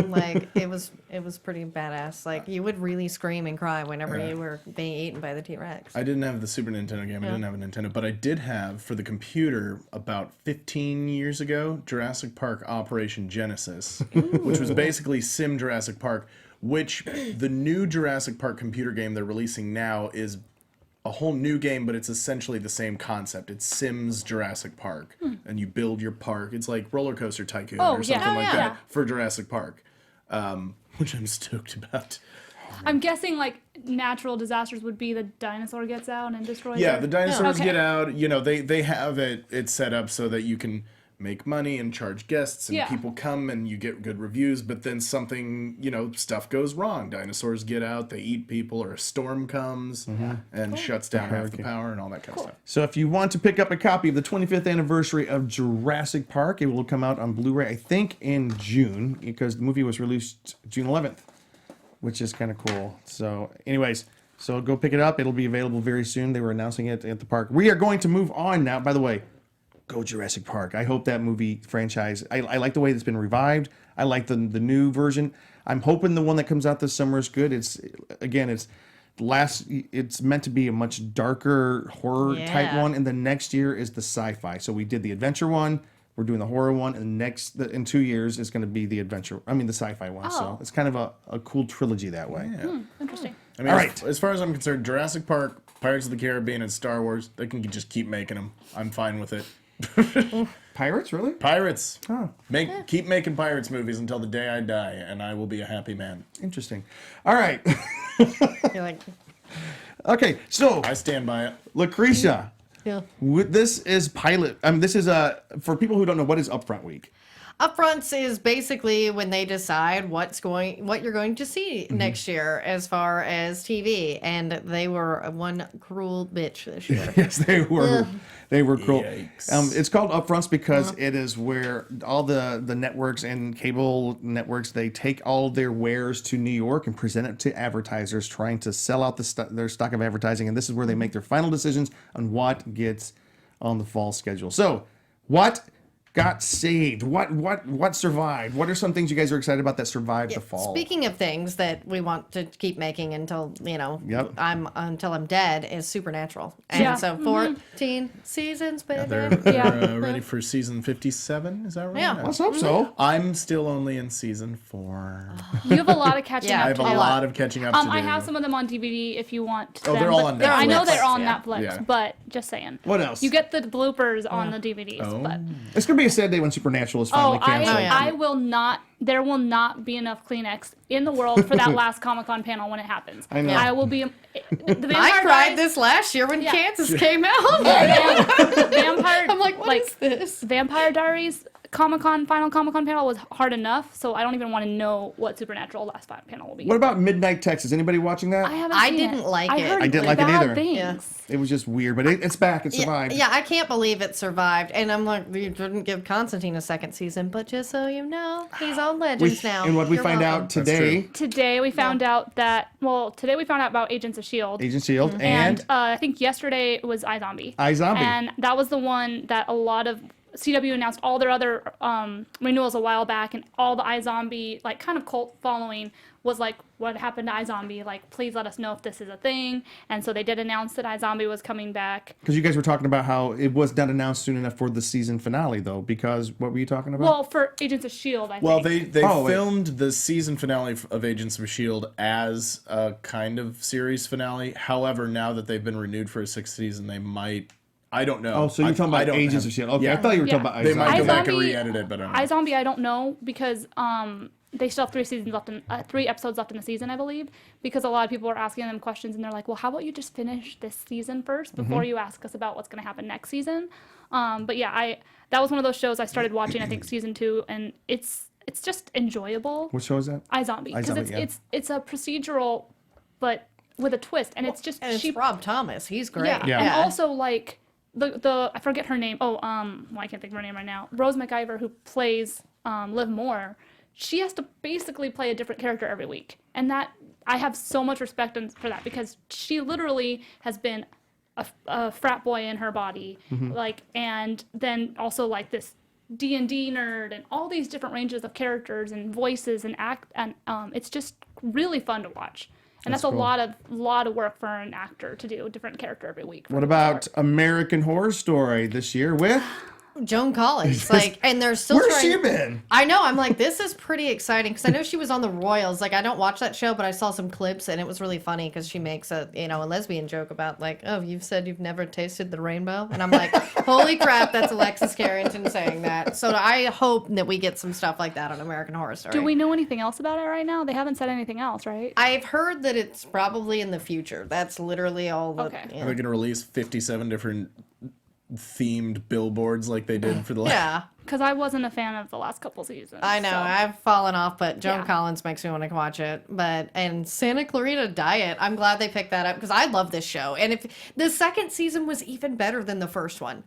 Like it was pretty badass. Like you would really scream and cry whenever you were being eaten by the T-Rex. I didn't have the Super Nintendo game. I didn't have a Nintendo, but I did have for the computer about 15 years ago Jurassic Park Operation Genesis, which was basically Sim Jurassic Park. Which the new Jurassic Park computer game they're releasing now is a whole new game, but it's essentially the same concept. It's Sims Jurassic Park, and you build your park. It's like Roller Coaster Tycoon or something like that for Jurassic Park, which I'm stoked about. I'm guessing like natural disasters would be the dinosaur gets out and destroys. Yeah, it. the dinosaurs Okay. get out. You know, they have it set up so that you can make money and charge guests, and people come and you get good reviews, but then something, stuff goes wrong. Dinosaurs get out, they eat people, or a storm comes and shuts down half the power and all that kind of stuff. So if you want to pick up a copy of the 25th anniversary of Jurassic Park, it will come out on Blu-ray, I think, in June, because the movie was released June 11th, which is kind of cool. So anyways, so go pick it up. It'll be available very soon. They were announcing it at the park. We are going to move on now. By the way, go Jurassic Park. I hope that movie franchise, I like the way it's been revived. I like the new version. I'm hoping the one that comes out this summer is good. It's meant to be a much darker horror type one, and the next year is the sci-fi. So we did the adventure one, we're doing the horror one, and in 2 years is going to be the sci-fi one. So it's kind of a cool trilogy that way. Yeah. Interesting. I mean, All right. as far as I'm concerned, Jurassic Park, Pirates of the Caribbean, and Star Wars, they can just keep making them. I'm fine with it. Pirates, really? Pirates. Oh. Keep making Pirates movies until the day I die, and I will be a happy man. Interesting. All right. You're like, Okay, so I stand by it. Lacretia. yeah. This is pilot. This is for people who don't know, what is Upfront Week? Upfronts is basically when they decide what you're going to see next year as far as TV, and they were one cruel bitch this year. Yes, they were. They were cruel. Yikes. It's called Upfronts because it is where all the networks and cable networks, they take all their wares to New York and present it to advertisers trying to sell out their stock of advertising, and this is where they make their final decisions on what gets on the fall schedule. So, what got saved? What survived? What are some things you guys are excited about that survived the fall? Speaking of things that we want to keep making until Yep. until I'm dead is Supernatural, and so 14 seasons, baby. They're ready for season 57. Is that right? Yeah. Let's hope so. I'm still only in season 4. You have a lot of catching Yeah, up I have to a do. lot of catching up to do. I have some of them on DVD if you want. Oh, them, they're all but on I know Netflix. they're on Yeah. Netflix, Yeah. but just saying. What else? You get the bloopers on the DVDs, Oh. but It's gonna be a sad day when Supernatural is finally canceled. I will not. There will not be enough Kleenex in the world for that last Comic-Con panel when it happens. I know. I will be. The Vampire I cried Diaries- this last year when Yeah. Kansas came out. Vampire. I'm like, what is this? Vampire Diaries final Comic-Con panel was hard enough, so I don't even want to know what Supernatural last panel will be. What about Midnight Texas? Anybody watching that? I didn't like I it. heard I didn't like it bad either. Things. Yeah. It was just weird, but it's back. It survived. Yeah, I can't believe it survived. And I'm like, you didn't give Constantine a second season, but just so you know, he's on Legends now. And what we You're find welcome. out today, Today we found out about Agents of S.H.I.E.L.D. Agent Shield And I think yesterday was iZombie. iZombie. And that was the one that a lot of CW announced all their other renewals a while back, and all the iZombie kind of cult following was like, what happened to iZombie? Like, please let us know if this is a thing. And so they did announce that iZombie was coming back. Because you guys were talking about how it was not announced soon enough for the season finale, though. Because what were you talking about? Well, for Agents of S.H.I.E.L.D., I think. Well, they Oh, wait. filmed the season finale of Agents of S.H.I.E.L.D. as a kind of series finale. However, now that they've been renewed for a 6th season, they might... I don't know. Oh, so you're talking I about don't Agents have- of S.H.I.E.L.D. Okay, Yeah. I thought you were Yeah. talking about They might go back and iZombie- re-edit it, but I don't know. iZombie, I don't know, because they still have 3 episodes left in the season, I believe, because a lot of people are asking them questions, and they're like, well, how about you just finish this season first before you ask us about what's going to happen next season? But yeah, that was one of those shows I started watching, I think, season 2, and it's just enjoyable. What show is that? iZombie, because iZombie, yeah. it's a procedural, but with a twist, and it's just And it's Rob Thomas. He's great. Yeah. And also like the I forget her name. Well, I can't think of her name right now. Rose McIver, who plays Liv Moore, she has to basically play a different character every week, and that I have so much respect for that, because she literally has been a frat boy in her body, like, and then also like this D&D nerd and all these different ranges of characters and voices and act, and it's just really fun to watch. And that's cool. a lot of work for an actor to do a different character every week. What about American Horror Story this year with Joan Collins, like, and they're still Where's trying. she been? I know. I'm like, this is pretty exciting because I know she was on the Royals. Like, I don't watch that show, but I saw some clips and it was really funny because she makes a lesbian joke about like, oh, you've said you've never tasted the rainbow, and I'm like, holy crap, that's Alexis Carrington saying that. So I hope that we get some stuff like that on American Horror Story. Do we know anything else about it right now? They haven't said anything else, right? I've heard that it's probably in the future. That's literally all. Okay. Are they going to release 57 different themed billboards like they did for the last? Yeah. Because I wasn't a fan of the last couple seasons. I know, so. I've fallen off, but Joan Yeah. Collins makes me want to watch it. And Santa Clarita Diet, I'm glad they picked that up because I love this show. And if the second season was even better than the first one,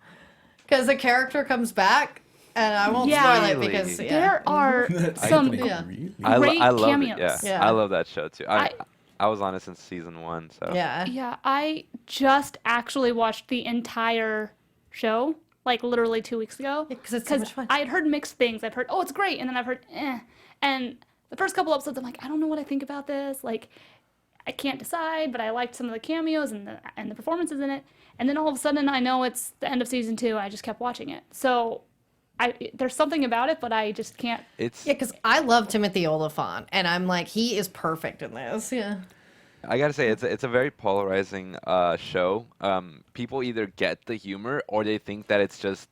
because the character comes back, and I won't Yeah. spoil it Really? because There are That's some happening. Yeah. Really? great I love cameos. it. Yeah. Yeah. I love that show too. I was on it since season 1. So yeah. I just actually watched the entire show, like literally 2 weeks ago. Yeah, 'cause it's so much fun. I had heard mixed things. I've heard, oh, it's great, and then I've heard, eh. And the first couple episodes, I'm like, I don't know what I think about this. Like, I can't decide, but I liked some of the cameos and the performances in it. And then all of a sudden, I know it's the end of season 2. I just kept watching it. So there's something about it, but I just can't. it's Yeah, because I love Timothy Olyphant, and I'm like, he is perfect in this. Yeah. I gotta say, it's a very polarizing show. People either get the humor or they think that it's just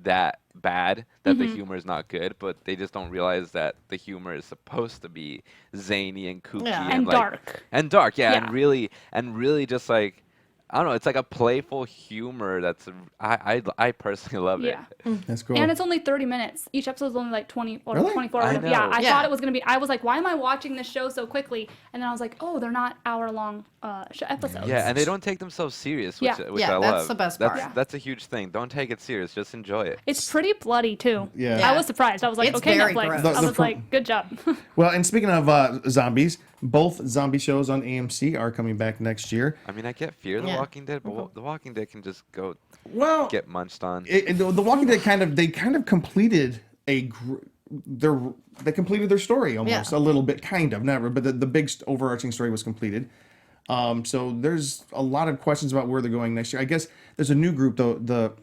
that bad that the humor is not good, but they just don't realize that the humor is supposed to be zany and kooky Yeah. And like, dark. and dark, yeah, Yeah. and really just like, I don't know, it's like a playful humor that's I personally love it. Yeah. That's cool. And it's only 30 minutes. Each episode is only like 20 or Really? 24. I Yeah, know. I Yeah. thought it was going to be, I was like, why am I watching this show so quickly? And then I was like, oh, they're not hour-long episodes. Yeah, and they don't take themselves serious, which, Yeah. which Yeah, I that's love. the best That's, part. Yeah. that's a huge thing. Don't take it serious. Just enjoy it. It's pretty bloody, too. Yeah. I was surprised. I was like, It's okay, very Netflix. gross. I The was like, good job. Well, and speaking of zombies, both zombie shows on AMC are coming back next year. I mean, I get Fear the Yeah. Walking Dead, but The Walking Dead can just go Well, get munched on. The Walking Dead kind of completed they completed their story almost a little bit, kind of, never, but the big overarching story was completed. So there's a lot of questions about where they're going next year. I guess there's a new group though, the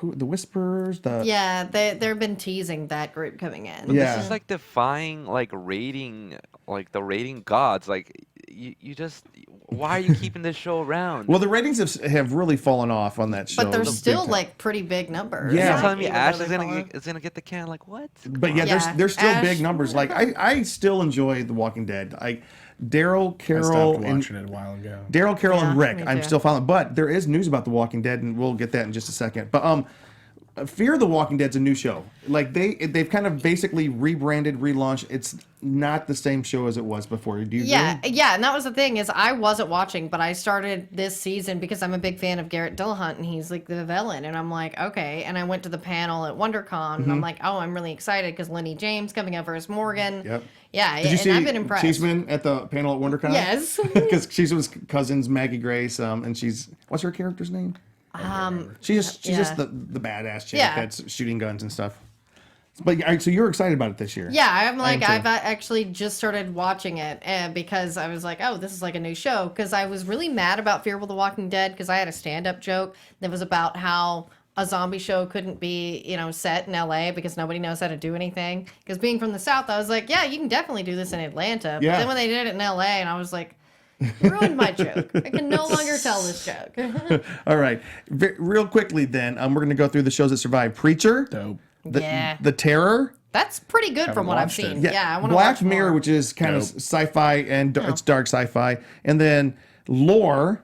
Whisperers, Yeah, they've been teasing that group coming in. Yeah. This is like defying like rating, like the rating gods. Like you just, why are you keeping this show around? Well, the ratings have really fallen off on that show. But they're big still time. like pretty big numbers. Yeah. You're telling me Even though Ash they're is gonna get the can? Like what? But yeah, Yeah, there's still Ash- big numbers. Like I still enjoy The Walking Dead. Daryl, I Carol, stopped and watching it a while ago. Daryl, Carol, and Yeah, Rick. me I'm too. still following, but there is news about The Walking Dead, and we'll get that in just a second. But Fear the Walking Dead's a new show. Like they've kind of basically rebranded, relaunched. It's not the same show as it was before. Do you Yeah, agree? yeah, and that was the thing is I wasn't watching, but I started this season because I'm a big fan of Garrett Dillahunt, and he's like the villain, and I'm like, okay, and I went to the panel at WonderCon, and I'm like, oh, I'm really excited because Lenny James coming over as Morgan. Yep. Yeah, Did you and see I've been impressed. Cheeseman at the panel at WonderCon? Yes. Because she's with cousins Maggie Grace, and she's what's her character's name? She's yeah. just the badass chick Yeah. that's shooting guns and stuff. But so you're excited about it this year? Yeah, I'm like, too. I've actually just started watching it because I was like, oh, this is like a new show. Because I was really mad about Fear of the Walking Dead because I had a stand-up joke that was about how a zombie show couldn't be, set in LA because nobody knows how to do anything. Because being from the South, I was like, yeah, you can definitely do this in Atlanta. Yeah. But then when they did it in LA, and I was like, you ruined my joke. I can no longer tell this joke. All right. Real quickly then, we're going to go through the shows that survived. Preacher. Dope. Yeah. The Terror. That's pretty good from what I've watched it. seen. Yeah, I want to Black watch Mirror, more. which is kind of Dope. sci-fi and it's dark sci-fi. And then Lore,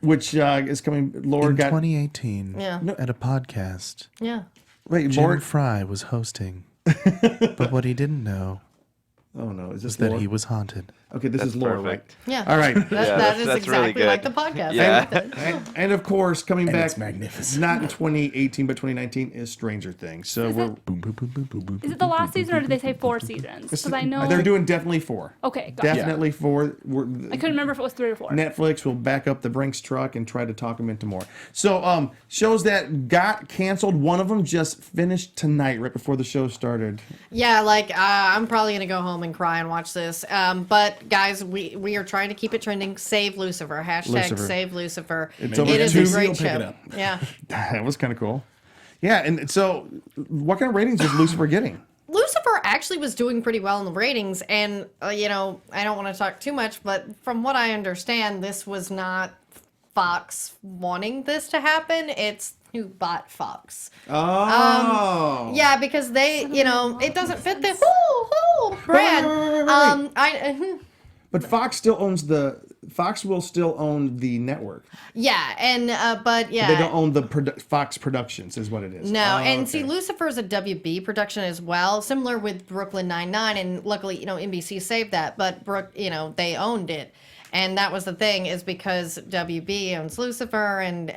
which is coming. Lore In got 2018, Yeah. at a podcast, Yeah. wait. Jim Lore. Frye was hosting. But what he didn't know Oh no, is this was that Lore? he was haunted. Okay, this That's is lore, right? perfect. Yeah. All right. That is that's really exactly like the good. podcast. Yeah. I like that. And of course, coming back, it's magnificent. not in 2018 but 2019 is Stranger Things. So we're Boom, boom, boom, boom, boom, boom. Is it the last season or did they say 4 seasons? Because I know they're doing definitely 4. Okay, gotcha. Definitely 4. I couldn't remember if it was 3 or 4. Netflix will back up the Brinks truck and try to talk them into more. So, shows that got canceled. One of them just finished tonight, right before the show started. Yeah, like I'm probably gonna go home and cry and watch this. But guys, we are trying to keep it trending. Save Lucifer. Hashtag Lucifer. Save Lucifer. It's over It is a two- great You'll pick it show. up. Yeah. That was kind of cool. Yeah, and so what kind of ratings is Lucifer getting? Lucifer actually was doing pretty well in the ratings, and you know, I don't want to talk too much, but from what I understand, this was not Fox wanting this to happen. It's who bought Fox. Oh. Yeah, because they, you know, it doesn't fit the brand. Wait. But Fox still owns Fox will still own the network. Yeah, and but yeah, They don't own the Fox Productions, is what it is. No, and okay. see, Lucifer is a WB production as well, similar with Brooklyn Nine-Nine, and luckily, you know, NBC saved that, but you know, they owned it, and that was the thing, is because WB owns Lucifer and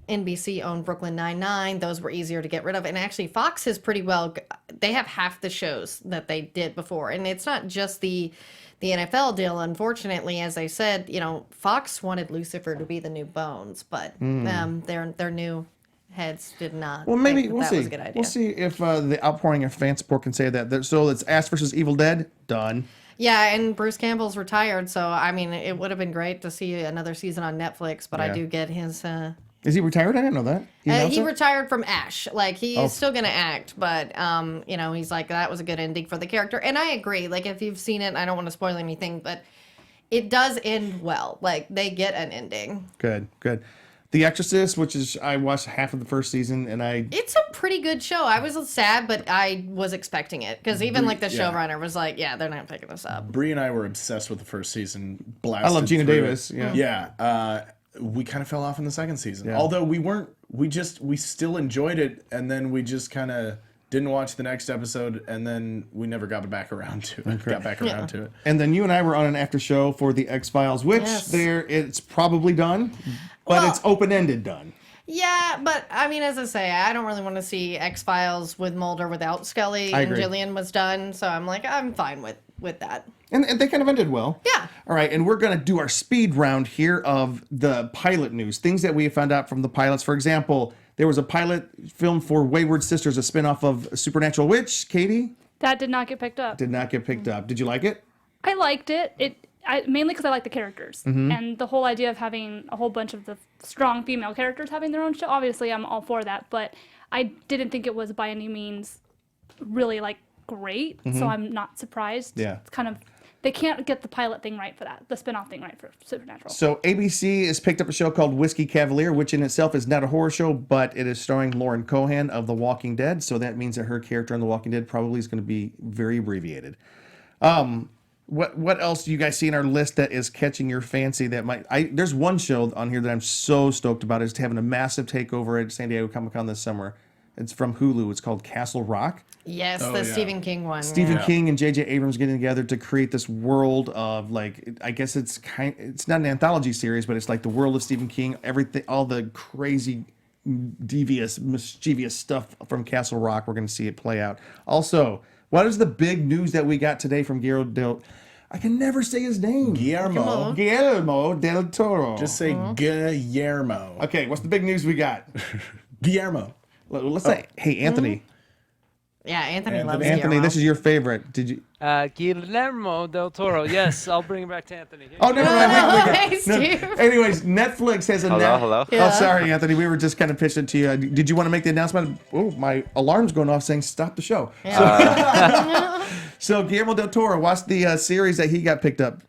NBC owned Brooklyn Nine-Nine. Those were easier to get rid of, and actually, Fox is pretty well. They have half the shows that they did before, and it's not just the NFL deal. Unfortunately, as I said, you know, Fox wanted Lucifer to be the new Bones, but their new heads did not. Well, maybe think we'll that see. was a good idea. We'll see if the outpouring of fan support can say that. So it's Ash versus Evil Dead. Done. Yeah, and Bruce Campbell's retired, so I mean, it would have been great to see another season on Netflix. But I Yeah. do get his. Is he retired? I didn't know that. announced He it? retired from Ash. Like, he's still gonna act, but you know, he's like, that was a good ending for the character. And I agree. Like, if you've seen it, I don't want to spoil anything, but it does end well. Like, they get an ending. Good. The Exorcist, which is I watched half of the first season, and It's a pretty good show. I was sad, but I was expecting it, because even like the showrunner was like, yeah, they're not picking this up. Bree and I were obsessed with the first season. I love Gina Davis. Yeah. Yeah. We kind of fell off in the second season. Yeah. Although we still enjoyed it, and then we just kind of didn't watch the next episode, and then we never got back around to it. And then you and I were on an after show for the X-Files, which Yes. it's probably done, but Well- it's open-ended done. Yeah, but I mean, as I say, I don't really want to see X-Files with Mulder without Scully, I and agree. Gillian was done, so I'm like, I'm fine with that. And they kind of ended well. Yeah. All right, and we're going to do our speed round here of the pilot news, things that we found out from the pilots. For example, there was a pilot film for Wayward Sisters, a spinoff of Supernatural Witch. Katie? That did not get picked up. Did not get picked up. Did you like it? I liked it. Mainly because I like the characters. And the whole idea of having a whole bunch of the strong female characters having their own show. Obviously, I'm all for that. But I didn't think it was by any means really, like, great. So I'm not surprised. Yeah. It's kind of... They can't get the pilot thing right for that, the spin-off thing right for Supernatural. So ABC has picked up a show called Whiskey Cavalier, which in itself is not a horror show, but it is starring Lauren Cohan of The Walking Dead. So that means that her character on The Walking Dead probably is going to be very abbreviated. What else do you guys see in our list that is catching your fancy? There's one show on here that I'm so stoked about. It's having a massive takeover at San Diego Comic-Con this summer. It's from Hulu. It's called Castle Rock. Yes, Oh, the yeah. Stephen King one. Stephen yeah. King and J.J. Abrams getting together to create this world of, like, I guess it's not an anthology series, but it's like the world of Stephen King, everything, all the crazy, devious, mischievous stuff from Castle Rock. We're going to see it play out. Also, what is the big news that we got today from I can never say his name. Guillermo. Guillermo del Toro. Just say Guillermo. Okay, what's the big news we got? Guillermo. Let's say, hey, Anthony. Yeah, Anthony loves Anthony, Guillermo. this is your favorite. Did you? Guillermo del Toro. Yes, I'll bring it back to Anthony. Here Oh, you go. never mind. Hey, Steve. Anyways, Netflix has a Hello. Oh, sorry, Anthony. We were just kind of pitching it to you. Did you want to make the announcement? Oh, my alarm's going off saying stop the show. So Guillermo del Toro, watched the series that he got picked up.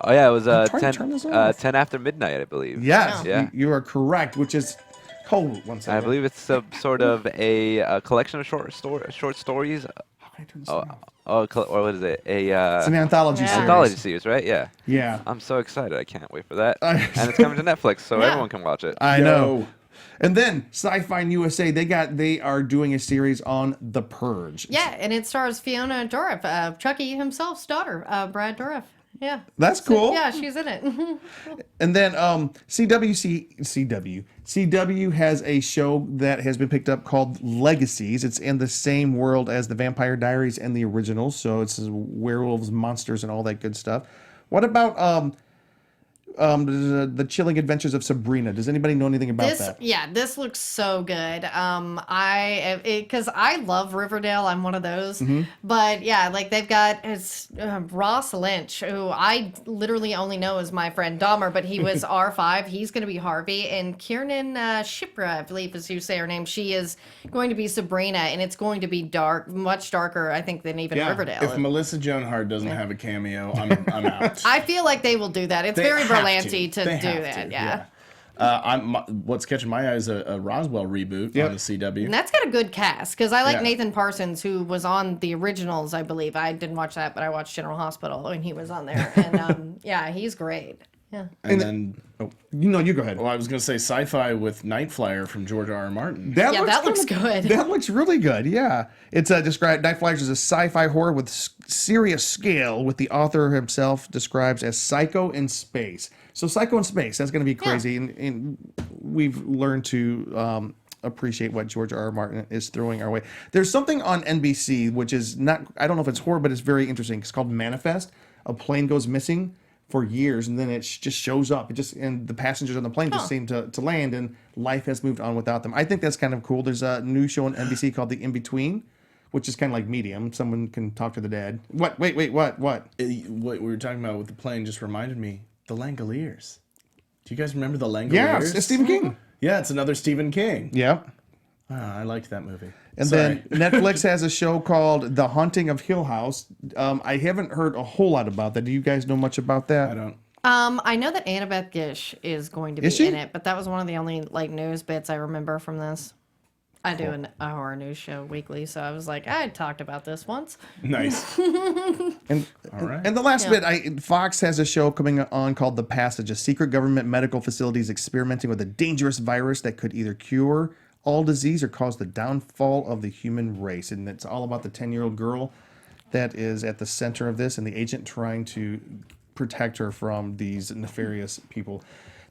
Oh yeah, it was trying to turn this off. 10 after midnight, I believe. Yes, Yeah. you are correct. Which is, hold one second. I believe it's a sort of a collection of short stories. How can I turn this off? Or what is it? It's an anthology series. Anthology series, right? Yeah. Yeah, I'm so excited. I can't wait for that. And it's coming to Netflix, so everyone can watch it. I know. And then Sci-Fi and USA, they are doing a series on The Purge. Yeah, and it stars Fiona Dourif, Chucky himself's daughter, Brad Dourif. Yeah. That's cool. Yeah, she's in it. And then CW has a show that has been picked up called Legacies. It's in the same world as the Vampire Diaries and the originals, so it's werewolves, monsters, and all that good stuff. What about the Chilling Adventures of Sabrina? Does anybody know anything about that? Yeah, this looks so good. Because I love Riverdale. I'm one of those. But yeah, like they've got Ross Lynch, who I literally only know as my friend Dahmer, but he was R5. He's going to be Harvey. And Kiernan Shipra, I believe is you say her name. She is going to be Sabrina, and it's going to be dark, much darker, I think, than even Riverdale. If Melissa Joan Hart doesn't have a cameo, I'm out. I feel like they will do that. It's very Berlanti to do that. Yeah. What's catching my eye is a Roswell reboot on the CW. And that's got a good cast because I like Nathan Parsons, who was on the originals, I believe. I didn't watch that, but I watched General Hospital, and he was on there. And yeah, he's great. Yeah. And then, you go ahead. Well, I was going to say sci-fi with Night Flyer from George R.R. Martin. That looks good. That looks really good. Yeah, it's described. Night Flyers is a sci-fi horror with serious scale, with the author himself describes as Psycho in space. So Psycho in space, that's going to be crazy, and we've learned to appreciate what George R.R. Martin is throwing our way. There's something on NBC which is not, I don't know if it's horror, but it's very interesting. It's called Manifest. A plane goes missing for years, and then it just shows up. And the passengers on the plane just seem to land, and life has moved on without them. I think that's kind of cool. There's a new show on NBC called The In-Between, which is kind of like Medium. Someone can talk to the dead. What? Wait, what? What we were talking about with the plane just reminded me, The Langoliers. Do you guys remember The Langoliers? Yeah, it's Stephen King. Yeah, it's another Stephen King. Yeah. I liked that movie. And then Netflix has a show called The Haunting of Hill House. I haven't heard a whole lot about that. Do you guys know much about that? I don't. I know that Annabeth Gish is going to be in it, but that was one of the only news bits I remember from this. I do a horror news show weekly, so I was like, I talked about this once. Nice. And all right. And the last bit, Fox has a show coming on called The Passage. A secret government medical facility is experimenting with a dangerous virus that could either cure all disease or cause the downfall of the human race. And it's all about the 10-year-old girl that is at the center of this, and the agent trying to protect her from these nefarious people.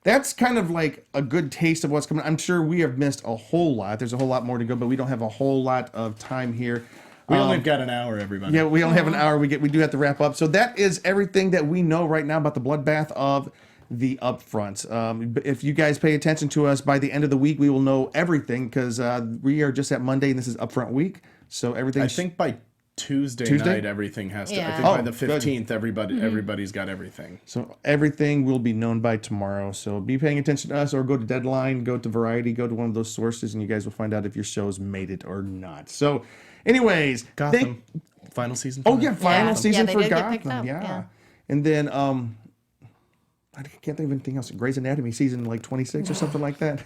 That's kind of like a good taste of what's coming. I'm sure we have missed a whole lot. There's a whole lot more to go, but we don't have a whole lot of time here. We only got an hour, everybody. Yeah, we only have an hour. We do have to wrap up. So that is everything that we know right now about the bloodbath of the upfront. If you guys pay attention to us, by the end of the week, we will know everything, because we are just at Monday, and this is upfront week. So everything. I think by Tuesday night, everything has to. Yeah. I think by the 15th, everybody's got everything. So everything will be known by tomorrow. So be paying attention to us, or go to Deadline, go to Variety, go to one of those sources, and you guys will find out if your show's made it or not. So, anyways, Gotham final season. Final season they for did get picked Gotham. up, Yeah, and then I can't think of anything else. Grey's Anatomy season 26 or something like that.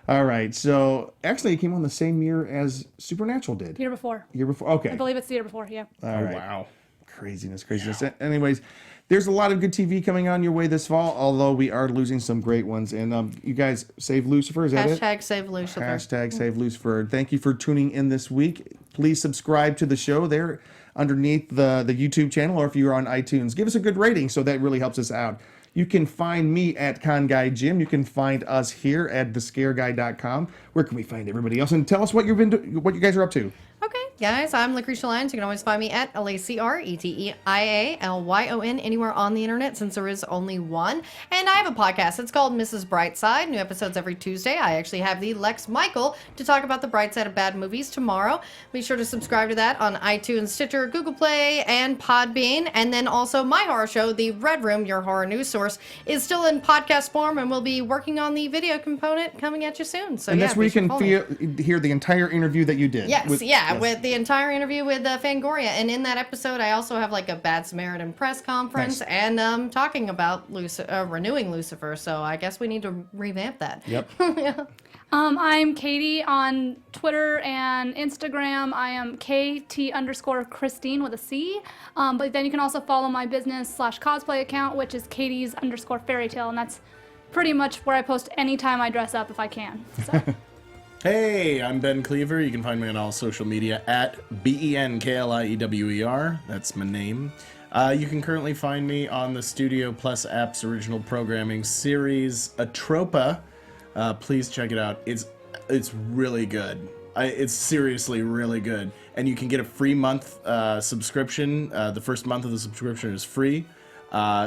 All right. So actually, it came on the same year as Supernatural did. Year before. Okay. I believe it's the year before, yeah. All right. Wow. Craziness. Yeah. Anyways, there's a lot of good TV coming on your way this fall, although we are losing some great ones. And you guys, save Lucifer, is that it? Hashtag save Lucifer. Hashtag save Lucifer. Thank you for tuning in this week. Please subscribe to the show there underneath the YouTube channel, or if you're on iTunes, give us a good rating, so that really helps us out. You can find me at Con Guy Jim. You can find us here at thescareguy.com. Where can we find everybody else? And tell us what what you guys are up to. Okay, guys, I'm Lacretia Lyon. You can always find me at LACRETEIALYON anywhere on the internet, since there is only one. And I have a podcast. It's called Mrs. Brightside. New episodes every Tuesday. I actually have the Lex Michael to talk about the bright side of bad movies tomorrow. Be sure to subscribe to that on iTunes, Stitcher, Google Play, and Podbean. And then also my horror show, The Red Room, your horror news source, is still in podcast form, and we'll be working on the video component coming at you soon. So and that's where you can hear the entire interview that you did. Yes, with the entire interview with Fangoria. And in that episode, I also have a Bad Samaritan press conference and talking about renewing Lucifer. So I guess we need to revamp that. Yep. Yeah. I'm Katie on Twitter and Instagram. I am KT_Christine with a C. But then you can also follow my business /cosplay account, which is Katie's_fairytale, and that's pretty much where I post anytime I dress up if I can. So. Hey, I'm Ben Kliewer. You can find me on all social media at BenKliewer. That's my name. You can currently find me on the Studio Plus app's original programming series, Atropa. Please check it out. It's really good. It's seriously really good. And you can get a free month subscription. The first month of the subscription is free.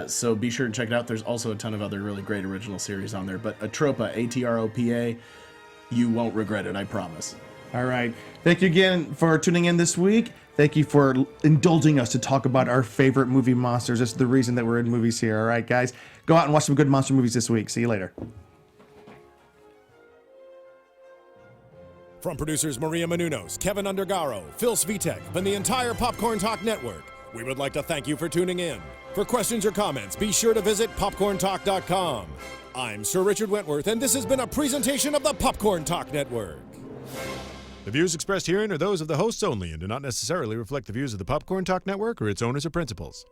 So be sure to check it out. There's also a ton of other really great original series on there. But Atropa, Atropa, you won't regret it, I promise. All right. Thank you again for tuning in this week. Thank you for indulging us to talk about our favorite movie monsters. That's the reason that we're in movies here. All right, guys. Go out and watch some good monster movies this week. See you later. From producers Maria Menounos, Kevin Undergaro, Phil Svitek, and the entire Popcorn Talk Network, we would like to thank you for tuning in. For questions or comments, be sure to visit popcorntalk.com. I'm Sir Richard Wentworth, and this has been a presentation of the Popcorn Talk Network. The views expressed herein are those of the hosts only and do not necessarily reflect the views of the Popcorn Talk Network or its owners or principals.